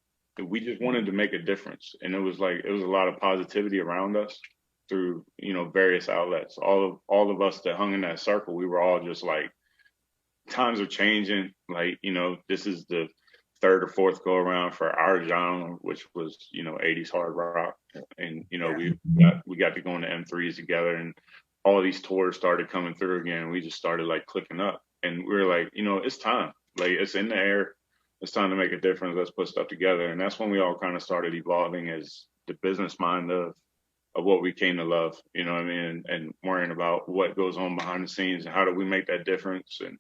we just wanted to make a difference. And it was a lot of positivity around us through, various outlets. All of us that hung in that circle, we were all just like, times are changing. Like, this is the third or fourth go around for our genre, which was, 80s hard rock. And, we got to go into M3s together, and all of these tours started coming through again. We just started like clicking up, and we were like, it's time. Like, it's in the air. It's time to make a difference. Let's put stuff together. And that's when we all kind of started evolving as the business mind of what we came to love, you know what I mean? And worrying about what goes on behind the scenes and how do we make that difference and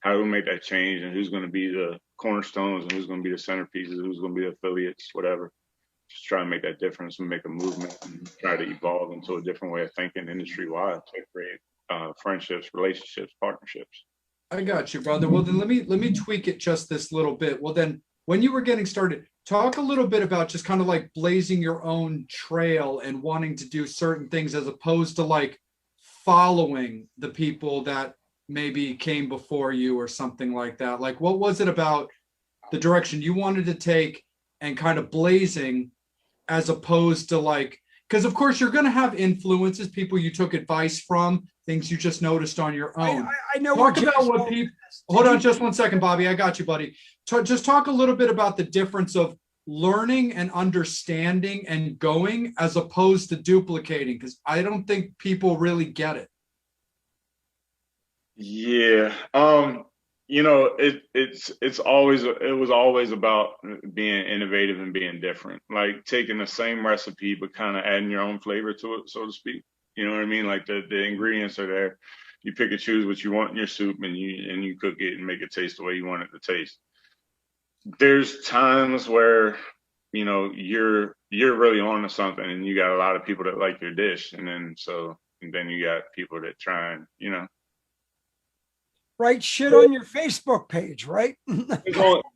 how do we make that change and who's going to be the cornerstones and who's going to be the centerpieces, who's going to be the affiliates, whatever. Just try and make that difference and make a movement and try to evolve into a different way of thinking industry-wide to create friendships, relationships, partnerships. I got you, brother. Well, then let me tweak it just this little bit. Well, then when you were getting started, talk a little bit about just kind of like blazing your own trail and wanting to do certain things as opposed to like following the people that maybe came before you or something like that. Like, what was it about the direction you wanted to take and kind of blazing as opposed to like, because of course you're going to have influences, people you took advice from, things you just noticed on your own. I know. Talk about what people, hold on just 1 second, Bobby. I got you, buddy. Just talk a little bit about the difference of learning and understanding and going as opposed to duplicating, because I don't think people really get it. Yeah. It was always about being innovative and being different, like taking the same recipe but kind of adding your own flavor to it, so to speak. You know what I mean? Like the ingredients are there. You pick and choose what you want in your soup, and you cook it and make it taste the way you want it to taste. There's times where you're really on to something, and you got a lot of people that like your dish, and then you got people that try and write shit on your Facebook page, right?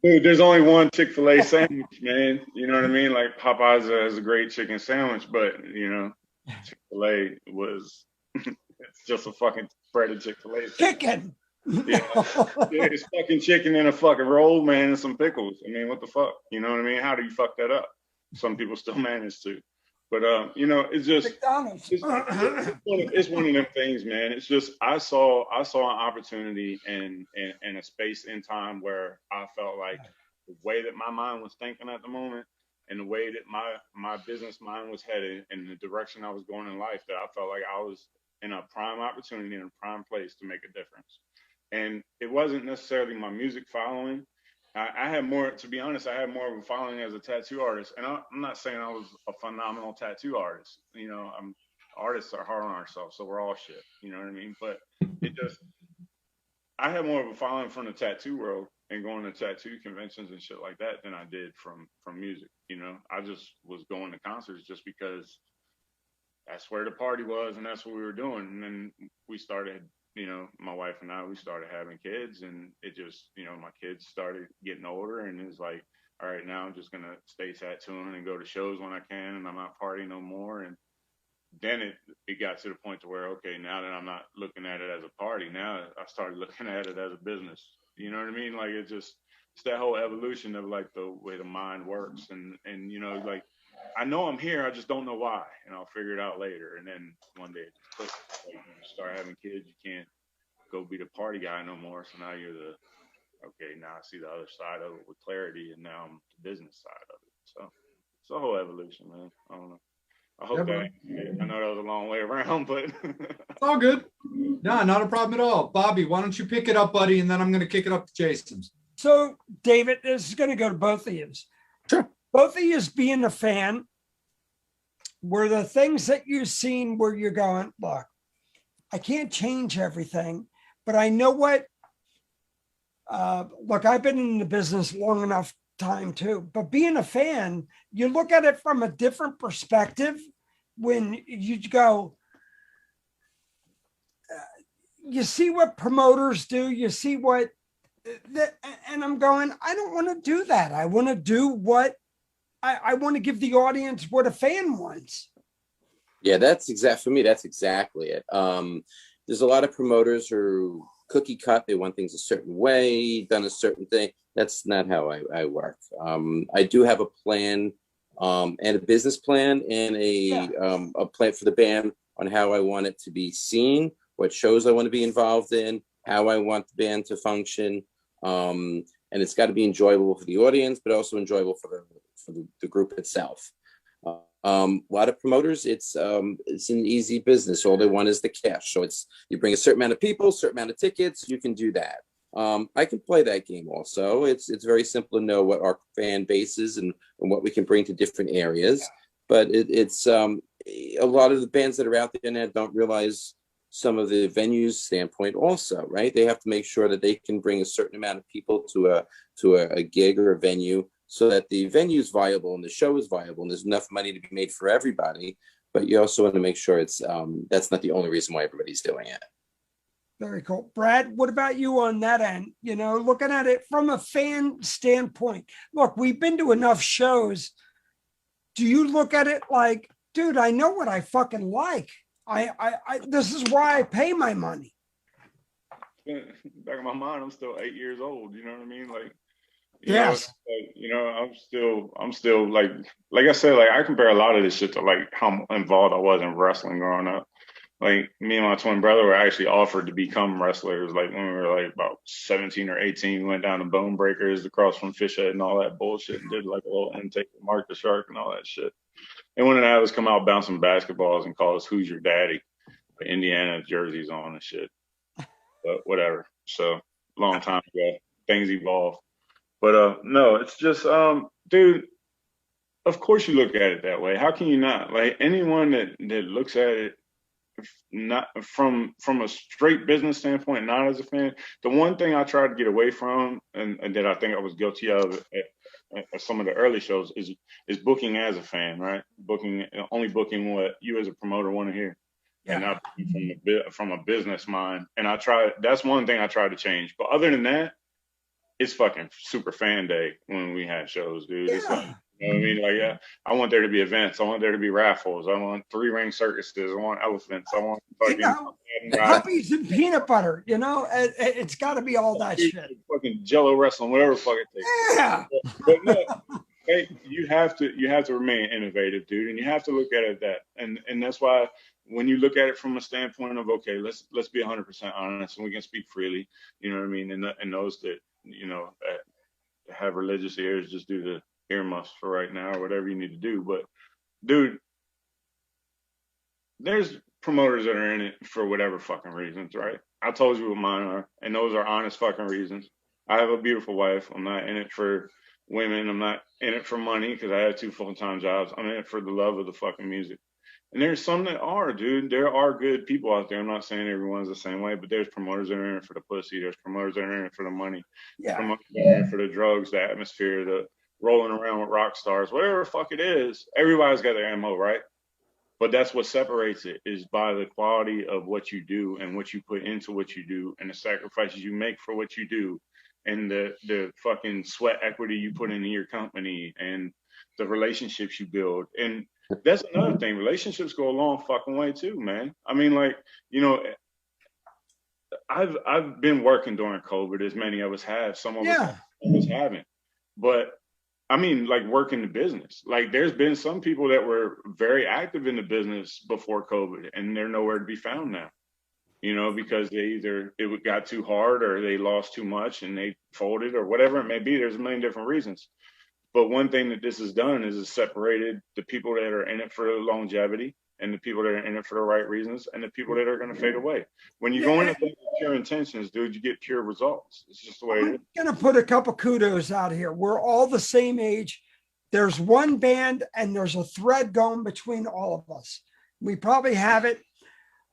There's only one Chick-fil-A sandwich, man. You know what I mean? Like Popeyes has a great chicken sandwich, but Chick-fil-A was it's just a fucking breaded Chick-fil-A chicken. Yeah, it's fucking chicken in a fucking roll, man, and some pickles. I mean, what the fuck? You know what I mean? How do you fuck that up? Some people still manage to. But it's just it's one of them things, man. It's just I saw an opportunity and a space in time where I felt like the way that my mind was thinking at the moment and the way that my business mind was headed and the direction I was going in life, that I felt like I was in a prime opportunity in a prime place to make a difference. And it wasn't necessarily my music following. I had more, to be honest, I had more of a following as a tattoo artist. And I'm not saying I was a phenomenal tattoo artist. Artists are hard on ourselves, so we're all shit. You know what I mean? But I had more of a following from the tattoo world and going to tattoo conventions and shit like that than I did from music. I just was going to concerts just because that's where the party was and that's what we were doing. And then we started, my wife and I, we started having kids, and it just, my kids started getting older, and it's like, all right, now I'm just going to stay tattooing and go to shows when I can, and I'm not partying no more. And then it got to the point to where, okay, now that I'm not looking at it as a party, now I started looking at it as a business. You know what I mean? Like, it's that whole evolution of like the way the mind works. And like, I know I'm here, I just don't know why, and I'll figure it out later. And then one day it just clicks. Like, you start having kids, you can't go be the party guy no more. So now you're now I see the other side of it with clarity, and now I'm the business side of it. So it's a whole evolution, man. I don't know. I hope I know that was a long way around, but it's all good. No, not a problem at all. Bobby, why don't you pick it up, buddy, and then I'm going to kick it up to Jason's. So, David, this is going to go to both of you. Sure. Both of you being a fan, were the things that you've seen where you're going, look, I can't change everything, but I know what, look, I've been in the business long enough time too, but being a fan, you look at it from a different perspective when you go, you see what promoters do, you see what And I'm going, I don't want to do that. I want to do what I want to give the audience what a fan wants. Yeah, for me, that's exactly it. There's a lot of promoters who cookie cut. They want things a certain way, done a certain thing. That's not how I work. I do have a plan and a business plan and a plan for the band on how I want it to be seen, what shows I want to be involved in, how I want the band to function. And it's got to be enjoyable for the audience, but also enjoyable for the group itself. A lot of promoters, it's an easy business. All they want is the cash. So you bring a certain amount of people, certain amount of tickets, you can do that. I can play that game also. It's very simple to know what our fan base is and what we can bring to different areas. But it's a lot of the bands that are out there now don't realize some of the venues standpoint also, right? They have to make sure that they can bring a certain amount of people to a gig or a venue so that the venue is viable and the show is viable and there's enough money to be made for everybody. But you also want to make sure it's that's not the only reason why everybody's doing it. Very cool. Brad, what about you on that end? You know, looking at it from a fan standpoint, look, we've been to enough shows. Do you look at it like, dude, I know what I fucking like. I this is why I pay my money. Back in my mind, I'm still 8 years old. You know what I mean? Like, Yes. I'm still like I said, like I compare a lot of this shit to like how involved I was in wrestling growing up. Like me and my twin brother were actually offered to become wrestlers. Like when we were like about 17 or 18, we went down to Bone Breakers across from Fishhead and all that bullshit and did like a little intake with Mark the Shark and all that shit. And one of the us come out bouncing basketballs and call us "Who's Your Daddy?" with Indiana jerseys on and shit. But whatever. So long time ago, things evolve. But no, it's just dude. Of course you look at it that way. How can you not? Like anyone that looks at it not from a straight business standpoint, not as a fan. The one thing I tried to get away from, and that I think I was guilty of at some of the early shows, is booking as a fan, right? Only booking what you as a promoter want to hear, and not from a business mind. And that's one thing I tried to change. But other than that, it's fucking super fan day when we had shows, dude. It's like, you know what I mean? Like, yeah, I want there to be events. I want there to be raffles. I want 3-ring circuses. I want elephants. I want fucking puppies and peanut butter. You know, it's got to be all that shit. Fucking Jello wrestling, whatever the fuck it takes. Yeah. But no, hey, you have to remain innovative, dude, and you have to look at it and that's why when you look at it from a standpoint of okay, let's be 100% honest and we can speak freely. You know what I mean? And those that have religious ears, just do the earmuffs for right now or whatever you need to do. But dude, there's promoters that are in it for whatever fucking reasons, right? I told you what mine are, and those are honest fucking reasons. I have a beautiful wife. I'm not in it for women. I'm not in it for money because I have 2 full-time jobs. I'm in it for the love of the fucking music. And there's some that are, dude. There are good people out there. I'm not saying everyone's the same way, but there's promoters that are in it for the pussy. There's promoters that are in it for the money. Yeah. Promoters that are in it for the drugs, the atmosphere, the rolling around with rock stars, whatever the fuck it is. Everybody's got their MO, right? But that's what separates it is by the quality of what you do and what you put into what you do and the sacrifices you make for what you do and the fucking sweat equity you put into your company and the relationships you build. And that's another thing. Relationships go a long fucking way too, man. I mean, like, I've been working during COVID, as many of us have. Some of us haven't. But I mean, like working the business. Like there's been some people that were very active in the business before COVID and they're nowhere to be found now. Because it got too hard or they lost too much and they folded or whatever it may be. There's a million different reasons. But one thing that this has done is it's separated the people that are in it for longevity and the people that are in it for the right reasons and the people that are going to fade away. When you go into things with pure intentions, dude, you get pure results. It's just the way it is. I'm going to put a couple kudos out here. We're all the same age. There's one band and there's a thread going between all of us. We probably have it.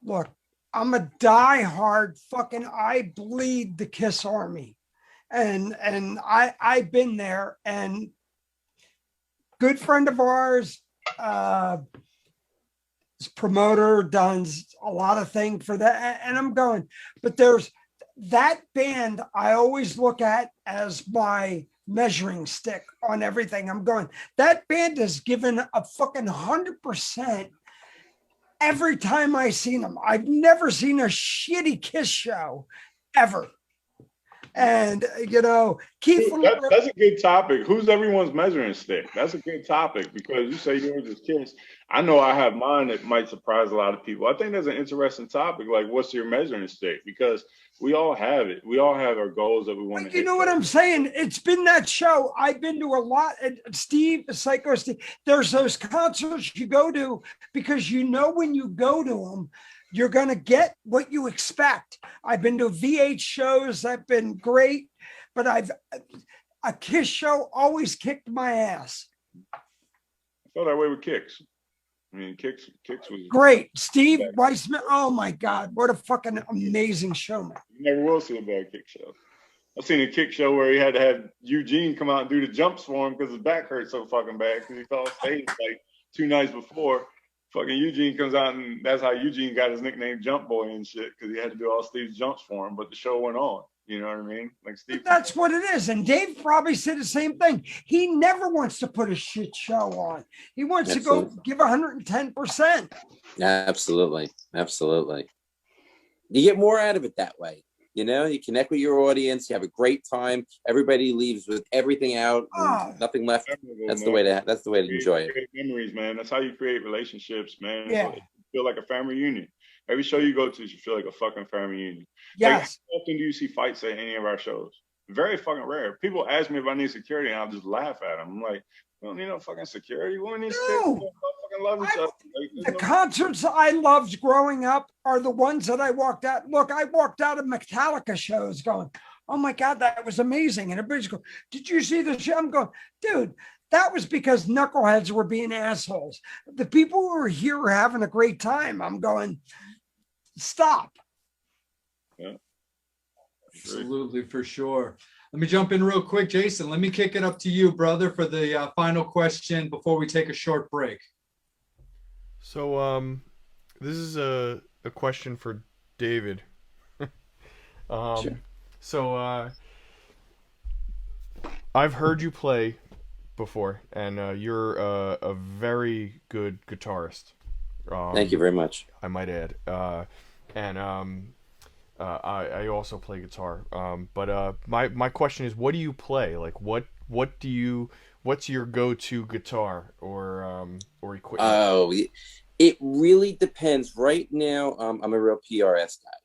Look, I'm a diehard fucking, I bleed the Kiss Army. And I've been there, and good friend of ours, promoter, done a lot of things for that. And I'm going, but there's that band I always look at as my measuring stick on everything. I'm going, that band has given a fucking 100% every time I seen them. I've never seen a shitty Kiss show ever. And Keith, That's a good topic. Who's everyone's measuring stick? That's a good topic because you say yours is Kiss. I know I have mine that might surprise a lot of people. I think that's an interesting topic. Like, what's your measuring stick? Because we all have it. We all have our goals that we want to hit. You know what I'm saying? It's been that show. I've been to a lot. And Steve, Psycho Steve, there's those concerts you go to because when you go to them, you're going to get what you expect. I've been to VH shows that been great, but a Kiss show always kicked my ass. I felt that way with Kicks. I mean, Kicks was great. Steve Weissman. Oh my God, what a fucking amazing showman. You never will see a bad Kick show. I've seen a Kick show where he had to have Eugene come out and do the jumps for him because his back hurt so fucking bad because he fell off stage like 2 nights before. Fucking Eugene comes out, and that's how Eugene got his nickname Jump Boy and shit, because he had to do all Steve's jumps for him, but the show went on. You know what I mean? Like Steve. But that's what it is. And Dave probably said the same thing. He never wants to put a shit show on. He wants to go give 110%. Absolutely. Absolutely. You get more out of it that way. You connect with your audience, you have a great time. Everybody leaves with everything out, nothing left. That's the way to enjoy it. Memories, man. That's how you create relationships, man. Yeah. So you feel like a family reunion. Every show you go to, you feel like a fucking family reunion. Yes. Like, how often do you see fights at any of our shows? Very fucking rare. People ask me if I need security, and I'll just laugh at them. I'm like, we don't need no fucking security. We don't need security. We fucking love each other. The concerts I loved growing up are the ones that I walked out. Look, I walked out of Metallica shows going, oh my God, that was amazing. And everybody's going, did you see the show? I'm going, dude, that was because knuckleheads were being assholes. The people who were here were having a great time. I'm going, stop. Yeah. Absolutely, for sure. Let me jump in real quick, Jason. Let me kick it up to you, brother, for the final question before we take a short break. So, this is a question for David. Sure. So, I've heard you play before, and you're a very good guitarist. Thank you very much. I might add. I also play guitar. But my question is, what do you play? Like, what's your go-to guitar or equipment? Oh, it really depends. Right now, I'm a real PRS guy,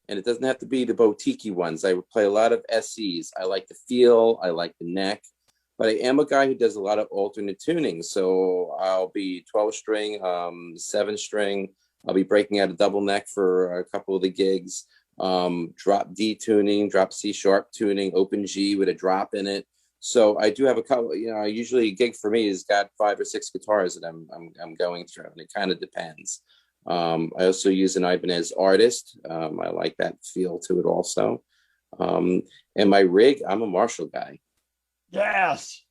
and it doesn't have to be the boutique ones. I would play a lot of SEs. I like the feel. I like the neck. But I am a guy who does a lot of alternate tuning. So I'll be 12-string, 7-string. I'll be breaking out a double neck for a couple of the gigs. Drop D tuning, drop C sharp tuning, open G with a drop in it. So I do have a couple. Usually a gig for me has got 5 or 6 guitars that I'm going through, and it kind of depends. I also use an Ibanez Artist. I like that feel to it also. And my rig, I'm a Marshall guy. Yes.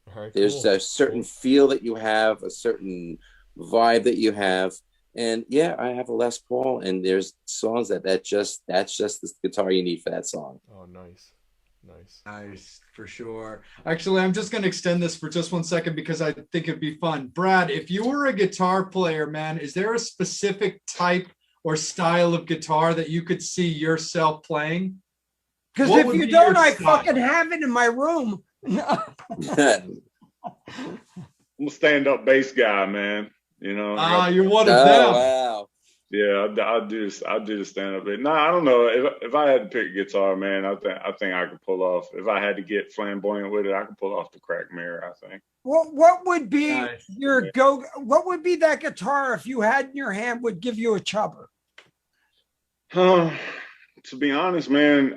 All right, There's a certain feel that you have, a certain vibe that you have. And yeah, I have a Les Paul, and there's songs that's just the guitar you need for that song. Oh, nice. Nice, for sure. Actually, I'm just going to extend this for just 1 second because I think it'd be fun. Brad, if you were a guitar player, man, is there a specific type or style of guitar that you could see yourself playing? Because if you don't, I fucking have it in my room. I'm a stand-up bass guy, man. You're one of them. Wow. Yeah, I'll do the stand-up. I don't know. If I had to pick a guitar, man, I think I could pull off. If I had to get flamboyant with it, I could pull off the crack mirror, I think. What would be Nice. What would be that guitar if you had in your hand would give you a chubber? To be honest, man,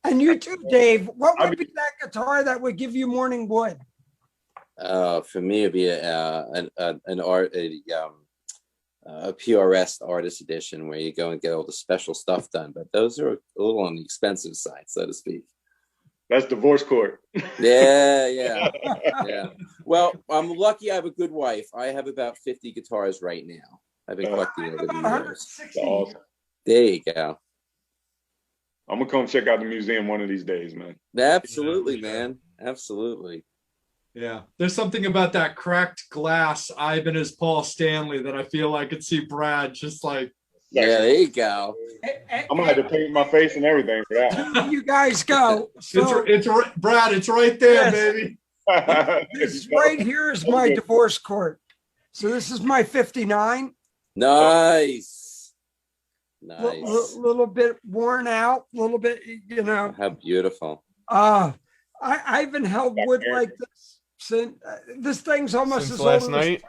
And you too, Dave. What would be that guitar that would give you morning wood? For me, it'd be a PRS artist edition where you go and get all the special stuff done. But those are a little on the expensive side, so to speak. That's divorce court. Yeah. Well, I'm lucky I have a good wife. I have about 50 guitars right now. I've been collecting over the years. Awesome. There you go. I'm gonna come check out the museum one of these days, man. Absolutely, man. Absolutely. Yeah, there's something about that cracked glass Ibanez Paul Stanley that I feel I could see Brad just like. Yeah, there you go. I'm gonna have to paint my face and everything for that. You guys go. So It's Brad. It's right there, Yes. baby. this right here is my divorce court. So this is my 59. Nice. Nice. Little bit worn out, a little bit, you know. How beautiful. I haven't held wood like this since this thing's almost Since as last old night.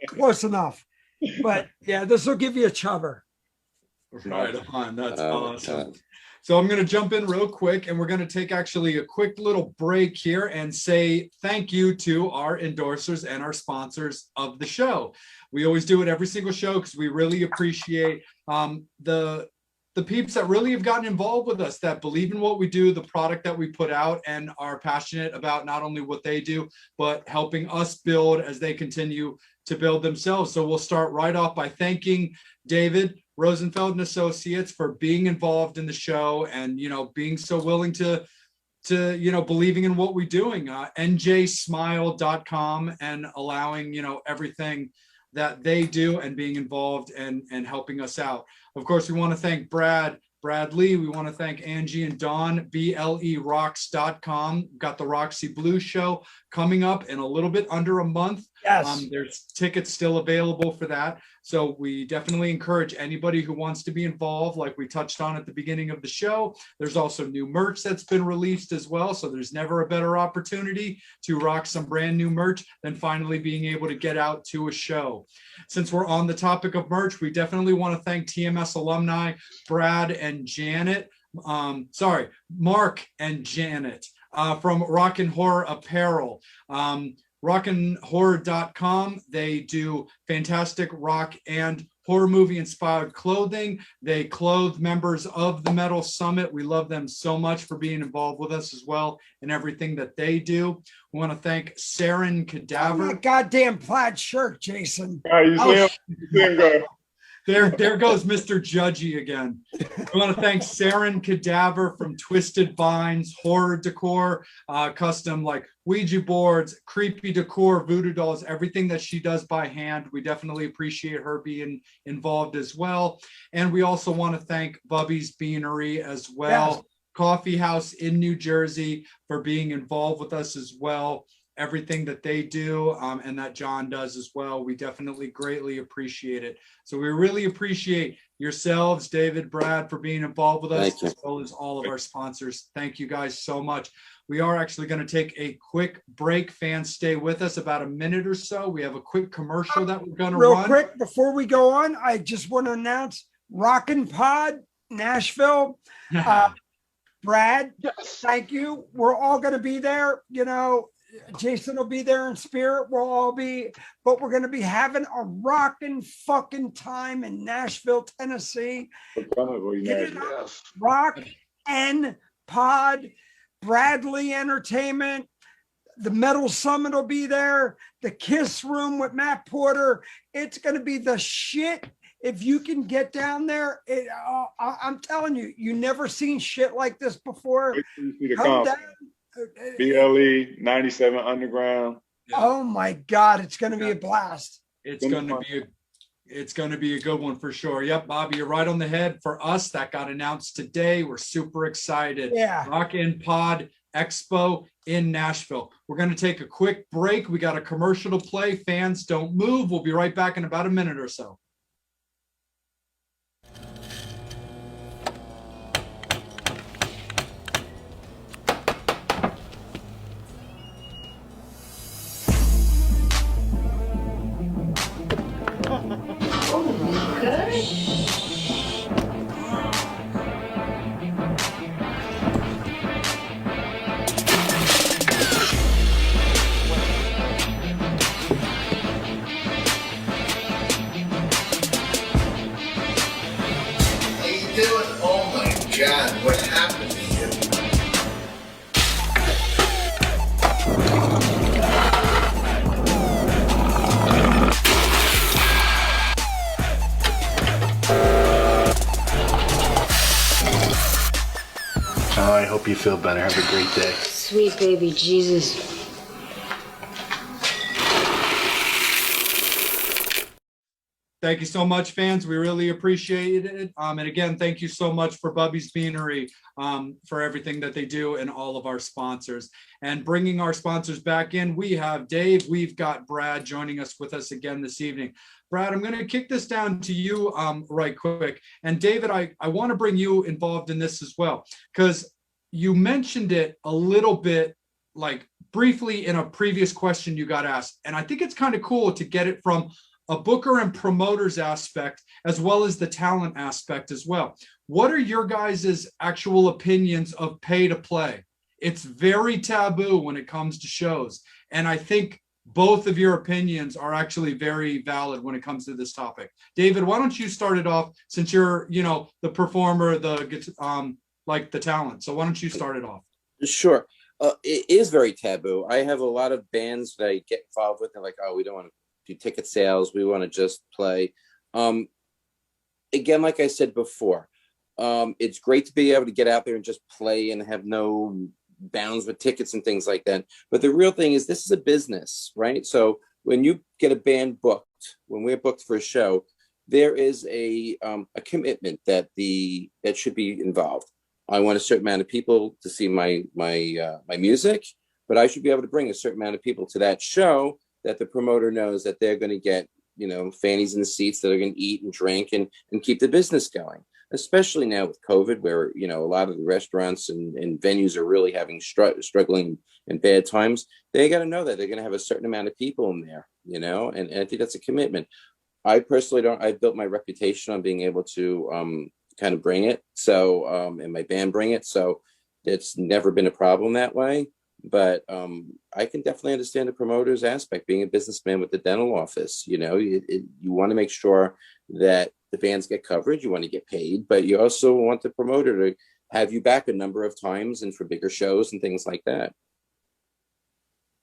close enough. But yeah, this will give you a chubber. Right on. That's awesome. God. So I'm going to jump in real quick, and we're going to take actually a quick little break here and say thank you to our endorsers and our sponsors of the show. We always do it every single show because we really appreciate the peeps that really have gotten involved with us, that believe in what we do, the product that we put out, and are passionate about not only what they do, but helping us build as they continue to build themselves. So we'll start right off by thanking David Rosenfeld and Associates for being involved in the show and, you know, being so willing to you know, believing in what we're doing, njsmile.com, and allowing, you know, everything that they do and being involved and helping us out. Of course, we want to thank Bradley. We want to thank Angie and Dawn, BLERocks.com. Got the Roxy Blues show coming up in a little bit under a month. Yes. There's tickets still available for that. So we definitely encourage anybody who wants to be involved, like we touched on at the beginning of the show. There's also new merch that's been released as well. So there's never a better opportunity to rock some brand new merch than finally being able to get out to a show. Since we're on the topic of merch, we definitely want to thank TMS alumni, Brad and Janet. Mark and Janet from Rock and Horror Apparel. rockandhorror.com. They do fantastic rock and horror movie inspired clothing. They clothe members of the Metal Summit. We love them so much for being involved with us as well and everything that they do. We want to thank Saren Cadaver. Oh, goddamn plaid shirt, Jason. You see him? You see him go. There goes Mr. Judgy again. I want to thank Saren Cadaver from Twisted Vines, Horror Decor, custom like Ouija boards, creepy decor, voodoo dolls, everything that she does by hand. We definitely appreciate her being involved as well. And we also want to thank Bubby's Beanery as well. Yes. Coffee House in New Jersey for being involved with us as well. Everything that they do and that John does as well. We definitely greatly appreciate it. So we really appreciate yourselves, David, Brad, for being involved with us, as well as all of our sponsors. Thank you guys so much. We are actually going to take a quick break. Fans, stay with us about a minute or so. We have a quick commercial that we're going to run. Real quick, before we go on, I just want to announce Rockin' Pod, Nashville. Brad, thank you. We're all going to be there. You know, Jason will be there in spirit. We'll all be, but we're going to be having a rockin' fucking time in Nashville, Tennessee. Rock and Pod, Bradley Entertainment, the Metal Summit will be there, the Kiss Room with Matt Porter. It's going to be the shit. If you can get down there, I'm telling you, you never seen shit like this before. Come down. BLE 97 Underground. Oh my God, it's going to be a blast. It's going to be a good one for sure. Yep, Bobby, you're right on the head. For us, that got announced today. We're super excited. Yeah. Rock and Pod Expo in Nashville. We're going to take a quick break. We got a commercial to play. Fans, don't move. We'll be right back in about a minute or so. God, what happened to you? hope you feel better. Have a great day. Sweet baby Jesus. Thank you so much, fans. We really appreciate it. And again, thank you so much for Bubby's Beanery, for everything that they do, and all of our sponsors. And bringing our sponsors back in, we have Dave, we've got Brad joining us with us again this evening. Brad, I'm going to kick this down to you right quick. And David, I want to bring you involved in this as well, because you mentioned it a little bit, like briefly in a previous question you got asked. And I think it's kind of cool to get it from a booker and promoters aspect, as well as the talent aspect as well. What are your guys' actual opinions of pay to play? It's very taboo when it comes to shows. And I think both of your opinions are actually very valid when it comes to this topic. David, why don't you start it off, since you're, the performer, like the talent. So why don't you start it off? Sure. It is very taboo. I have a lot of bands that I get involved with. They're like, oh, we don't want to do ticket sales. We want to just play. Again, like I said before, it's great to be able to get out there and just play and have no bounds with tickets and things like that. But the real thing is, this is a business, right? So when you get a band booked, when we're booked for a show, there is a commitment that should be involved. I want a certain amount of people to see my music, but I should be able to bring a certain amount of people to that show that the promoter knows that they're going to get, fannies in the seats, that are going to eat and drink and keep the business going. Especially now with COVID, where, a lot of the restaurants and venues are really having struggling in bad times. They got to know that they're going to have a certain amount of people in there, and I think that's a commitment. I personally I've built my reputation on being able to kind of bring it. So, and my band bring it. So it's never been a problem that way. But I can definitely understand the promoter's aspect, being a businessman with the dental office. You want to make sure that the bands get coverage, you want to get paid, but you also want the promoter to have you back a number of times and for bigger shows and things like that.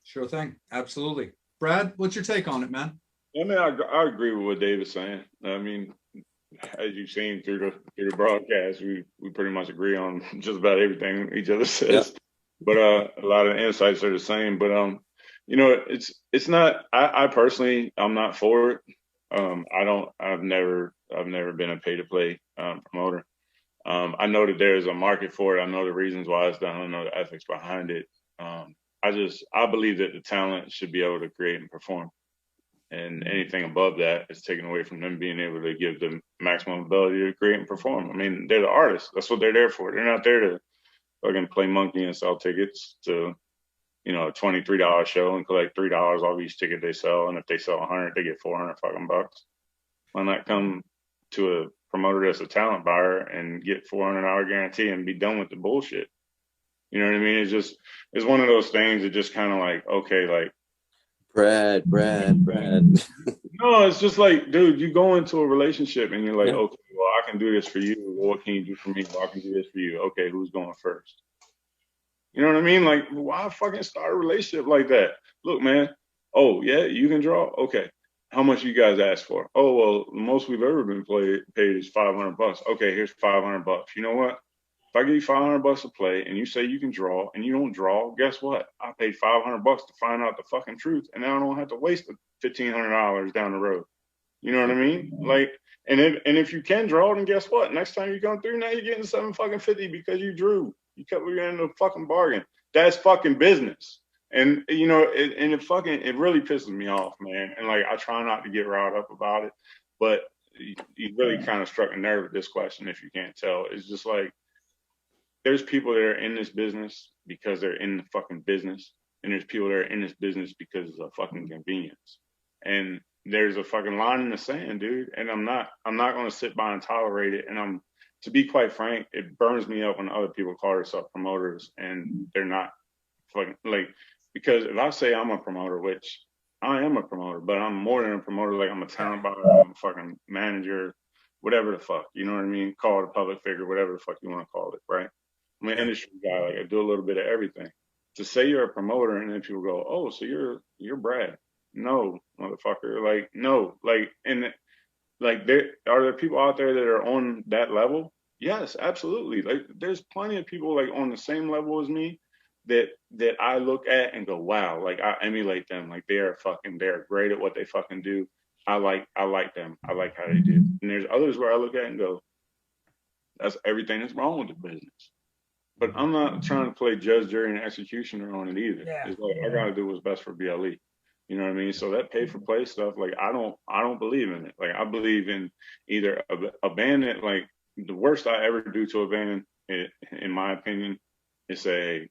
Sure thing. Absolutely. Brad, what's your take on it, man? I mean, I agree with what Dave is saying. I mean, as you've seen through the broadcast, we pretty much agree on just about everything each other says. Yeah. But a lot of the insights are the same. But it's not. I personally, I'm not for it. I've never been a pay to play promoter. I know that there's a market for it. I know the reasons why it's done. I know the ethics behind it. I believe that the talent should be able to create and perform. And anything above that is taken away from them being able to give them maximum ability to create and perform. I mean, they're the artists. That's what they're there for. They're not there to fucking play monkey and sell tickets to, a $23 show and collect $3 off each ticket they sell. And if they sell 100, they get 400 fucking bucks. Why not come to a promoter that's a talent buyer and get $400 guarantee and be done with the bullshit? You know what I mean? It's one of those things that just kind of like, okay, like, Brad. No, it's just like, dude, you go into a relationship and you're like, okay, well, I can do this for you. Well, what can you do for me? Well, I can do this for you. Okay, who's going first? You know what I mean? Like, why fucking start a relationship like that? Look, man. Oh, yeah, you can draw? Okay. How much you guys ask for? Oh, well, the most we've ever been paid is $500. Okay, here's $500. You know what? If I give you $500 to play and you say you can draw and you don't draw, guess what? I paid $500 to find out the fucking truth, and now I don't have to waste $1,500 down the road. You know what I mean? Like, and if you can draw, then guess what? Next time you come through, now you're getting $750 because you drew. You kept getting a fucking bargain. That's fucking business. And it really pisses me off, man. And like, I try not to get riled up about it, but you really kind of struck a nerve with this question. If you can't tell, it's just like, there's people that are in this business because they're in the fucking business. And there's people that are in this business because it's a fucking convenience. And there's a fucking line in the sand, dude. And I'm not going to sit by and tolerate it. And to be quite frank, it burns me up when other people call themselves promoters and they're not fucking, like, because if I say I'm a promoter, which I am a promoter, but I'm more than a promoter. Like, I'm a talent buyer, I'm a fucking manager, whatever the fuck, you know what I mean? Call it a public figure, whatever the fuck you want to call it, right? I'm an industry guy. Like, I do a little bit of everything. To say you're a promoter and then people go, oh, so you're Brad. No, motherfucker. Like, no. Like, and like, are there people out there that are on that level? Yes, absolutely. Like there's plenty of people like on the same level as me that I look at and go, wow, like I emulate them. Like they're great at what they fucking do. I like them. I like how they do. And there's others where I look at and go, that's everything that's wrong with the business. But I'm not trying to play judge, jury, and executioner on it either. Yeah. It's like I gotta do what's best for BLE. You know what I mean? So that pay for play stuff, like I don't believe in it. Like I believe in either a band that like the worst I ever do to a band, in my opinion, is say,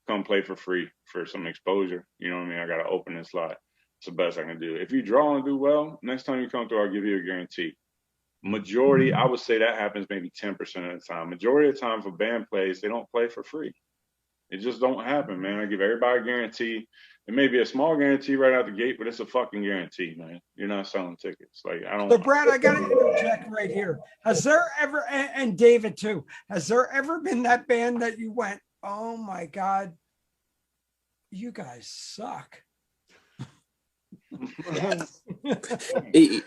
come play for free for some exposure. You know what I mean? I gotta open this slot. It's the best I can do. If you draw and do well, next time you come through, I'll give you a guarantee. Majority, I would say that happens maybe 10% of the time. Majority of the time for band plays, they don't play for free. It just don't happen, man. I give everybody a guarantee. It may be a small guarantee right out the gate, but it's a fucking guarantee, man. You're not selling tickets. Like I don't. So, Brad, I got to interject right here. Has there ever, and David too, has there ever been that band that you went, oh my God, you guys suck? Yes. Me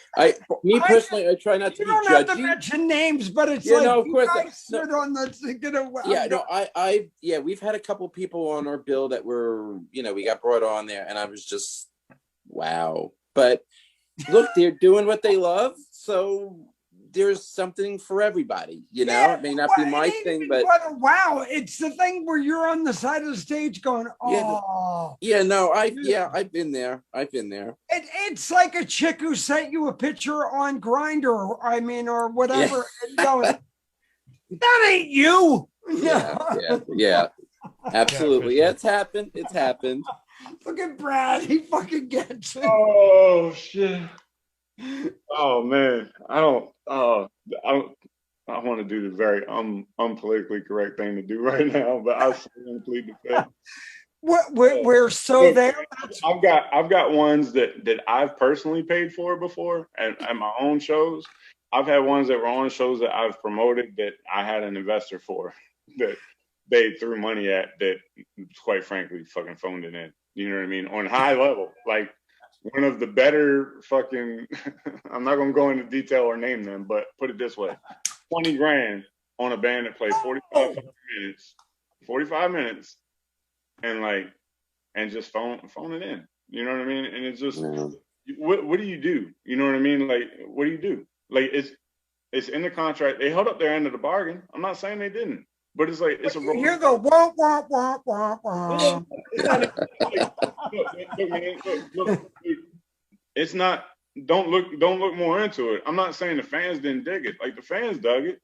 personally, I try not to You be don't have to judgy. mention names, but it's Yeah, like no, of you course guys not. sit on the. Yeah, no, we've had a couple people on our bill that were, we got brought on there, and I was just, wow. But look, they're doing what they love, so there's something for everybody. Yeah, it may not be my thing, but wow, it's the thing where you're on the side of the stage going, oh, I've been there. It's like a chick who sent you a picture on Grinder, or whatever, and going, that ain't you. Yeah, absolutely. Yeah, it's happened. Look at Brad. He fucking gets it. Oh shit. Oh man, I want to do the very unpolitically correct thing to do right now, but I still plead the fifth. We're so there. I've got ones that I've personally paid for before at my own shows. I've had ones that were on shows that I've promoted that I had an investor for that they threw money at that, quite frankly, fucking phoned it in. You know what I mean? On high level, like one of the better fucking, I'm not going to go into detail or name them, but put it this way, 20 grand on a band that played 45 minutes and just phone it in. You know what I mean? And it's just, what do you do? You know what I mean? Like, what do you do? Like, it's in the contract. They held up their end of the bargain. I'm not saying they didn't, but it's like, it's a Here go, wah, wah, wah, wah, wah. Look, it's not, don't look more into it. I'm not saying the fans didn't dig it. Like the fans dug it,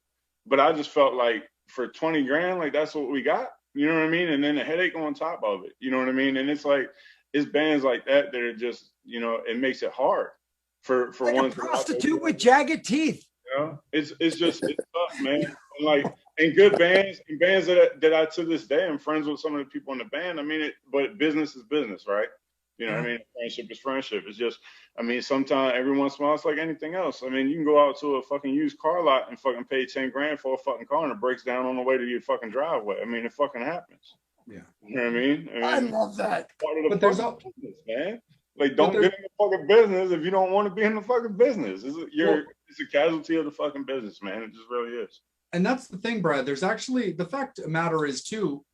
but I just felt like for 20 grand, like that's what we got. You know what I mean? And then the headache on top of it. You know what I mean? And it's like, it's bands like that that are just, it makes it hard for like one. A prostitute with jagged teeth. It's tough, man. And good bands and bands that I to this day I'm friends with some of the people in the band. I mean, but business is business, right? You know what I mean? Friendship is friendship. It's just, sometimes every once in a while it's like anything else. You can go out to a fucking used car lot and fucking pay 10 grand for a fucking car and it breaks down on the way to your fucking driveway. It fucking happens. Yeah. You know what I mean? I love that. Part of the fucking business, man. Like, don't get in the fucking business if you don't want to be in the fucking business. It's a casualty of the fucking business, man. It just really is. And that's the thing, Brad. There's actually, the fact of the matter is too,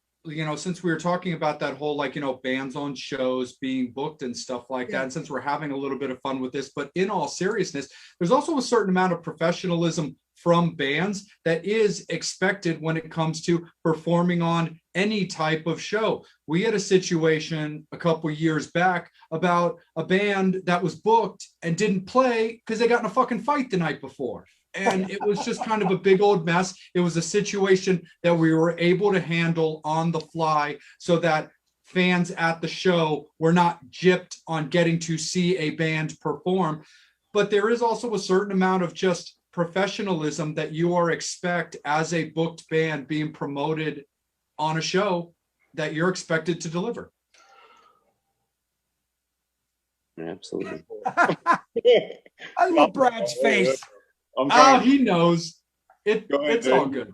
since we were talking about that whole, bands on shows being booked and stuff like that, and since we're having a little bit of fun with this, but in all seriousness, there's also a certain amount of professionalism from bands that is expected when it comes to performing on any type of show. We had a situation a couple years back about a band that was booked and didn't play because they got in a fucking fight the night before. And it was just kind of a big old mess. It was a situation that we were able to handle on the fly so that fans at the show were not gypped on getting to see a band perform. But there is also a certain amount of just professionalism that you are expect as a booked band being promoted on a show that you're expected to deliver. Absolutely. I love Brad's face. He knows. It's all good.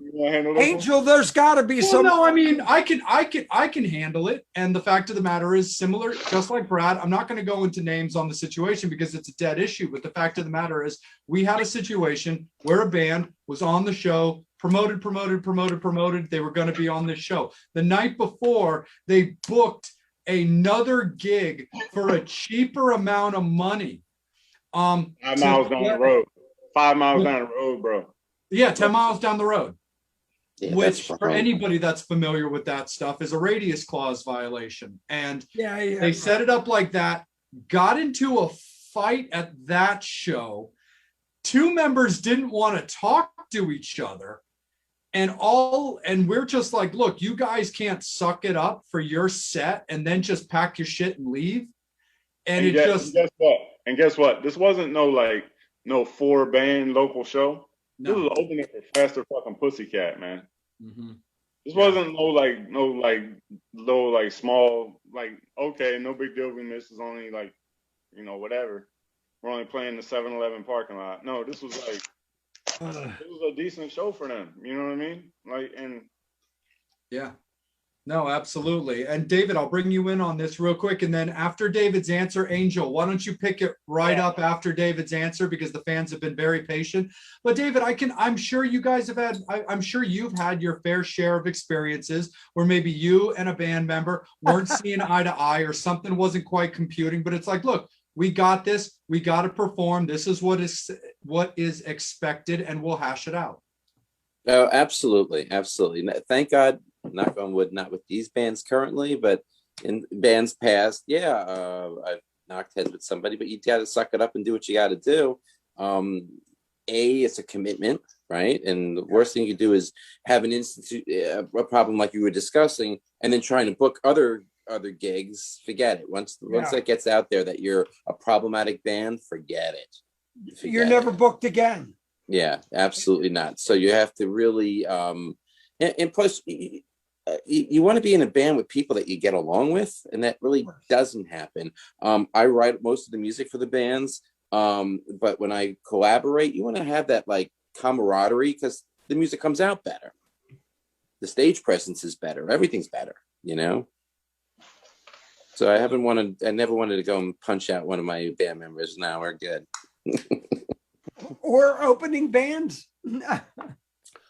Angel, there's got to be some. No, I can handle it. And the fact of the matter is similar, just like Brad. I'm not going to go into names on the situation because it's a dead issue. But the fact of the matter is, we had a situation where a band was on the show promoted. They were going to be on this show. The night before, they booked another gig for a cheaper amount of money. 5 miles down the road. 5 miles down the road, bro. Yeah, 10 miles down the road. Yeah, Which, for anybody that's familiar with that stuff, is a radius clause violation. And they set it up like that, got into a fight at that show. 2 members didn't want to talk to each other. And we're just like, look, you guys can't suck it up for your set and then just pack your shit and leave. And guess what? This wasn't no 4-band local show. No. This was opening for Faster Fucking Pussycat, man. Mm-hmm. This wasn't no small, okay, no big deal. We missed. It's only whatever. We're only playing the 7-Eleven parking lot. No, this was it was a decent show for them. You know what I mean? Yeah. No, absolutely. And David, I'll bring you in on this real quick. And then after David's answer, Angel, why don't you pick it right up after David's answer, because the fans have been very patient. But David, I'm sure you guys have I'm sure you've had your fair share of experiences where maybe you and a band member weren't seeing eye to eye, or something wasn't quite computing, but it's like, look, we got this, we got to perform. This is what is expected, and we'll hash it out. Oh, absolutely. Absolutely. Thank God, knock on wood, not with these bands currently, but in bands past, I've knocked heads with somebody, but you got to suck it up and do what you got to do. It's a commitment, right? And the worst thing you do is have a problem like you were discussing, and then trying to book other gigs. Forget it. Once that gets out there that you're a problematic band, forget it. You're never booked again. Yeah, absolutely not. So you have to really, and plus, you want to be in a band with people that you get along with, and that really doesn't happen. I write most of the music for the bands, but when I collaborate, you want to have that camaraderie, because the music comes out better. The stage presence is better. Everything's better, So I never wanted to go and punch out one of my band members. Now we're good. Or opening bands.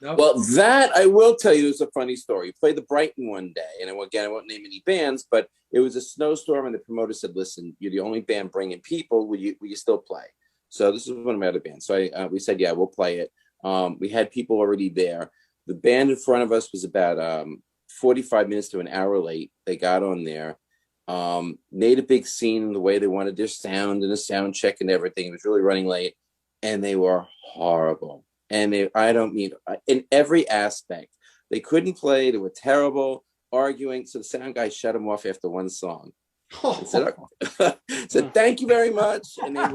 Well, that I will tell you is a funny story. We played the Brighton one day, and again, I won't name any bands, but it was a snowstorm, and the promoter said, "Listen, you're the only band bringing people. Will you still play?" So this is one of my other bands. So we said, "Yeah, we'll play it." We had people already there. The band in front of us was about 45 minutes to an hour late. They got on there, made a big scene in the way they wanted their sound and a sound check and everything. It was really running late, and they were horrible. And I don't mean in every aspect. They couldn't play. They were terrible, arguing. So the sound guy shut them off after one song. Said, "Thank you very much." And they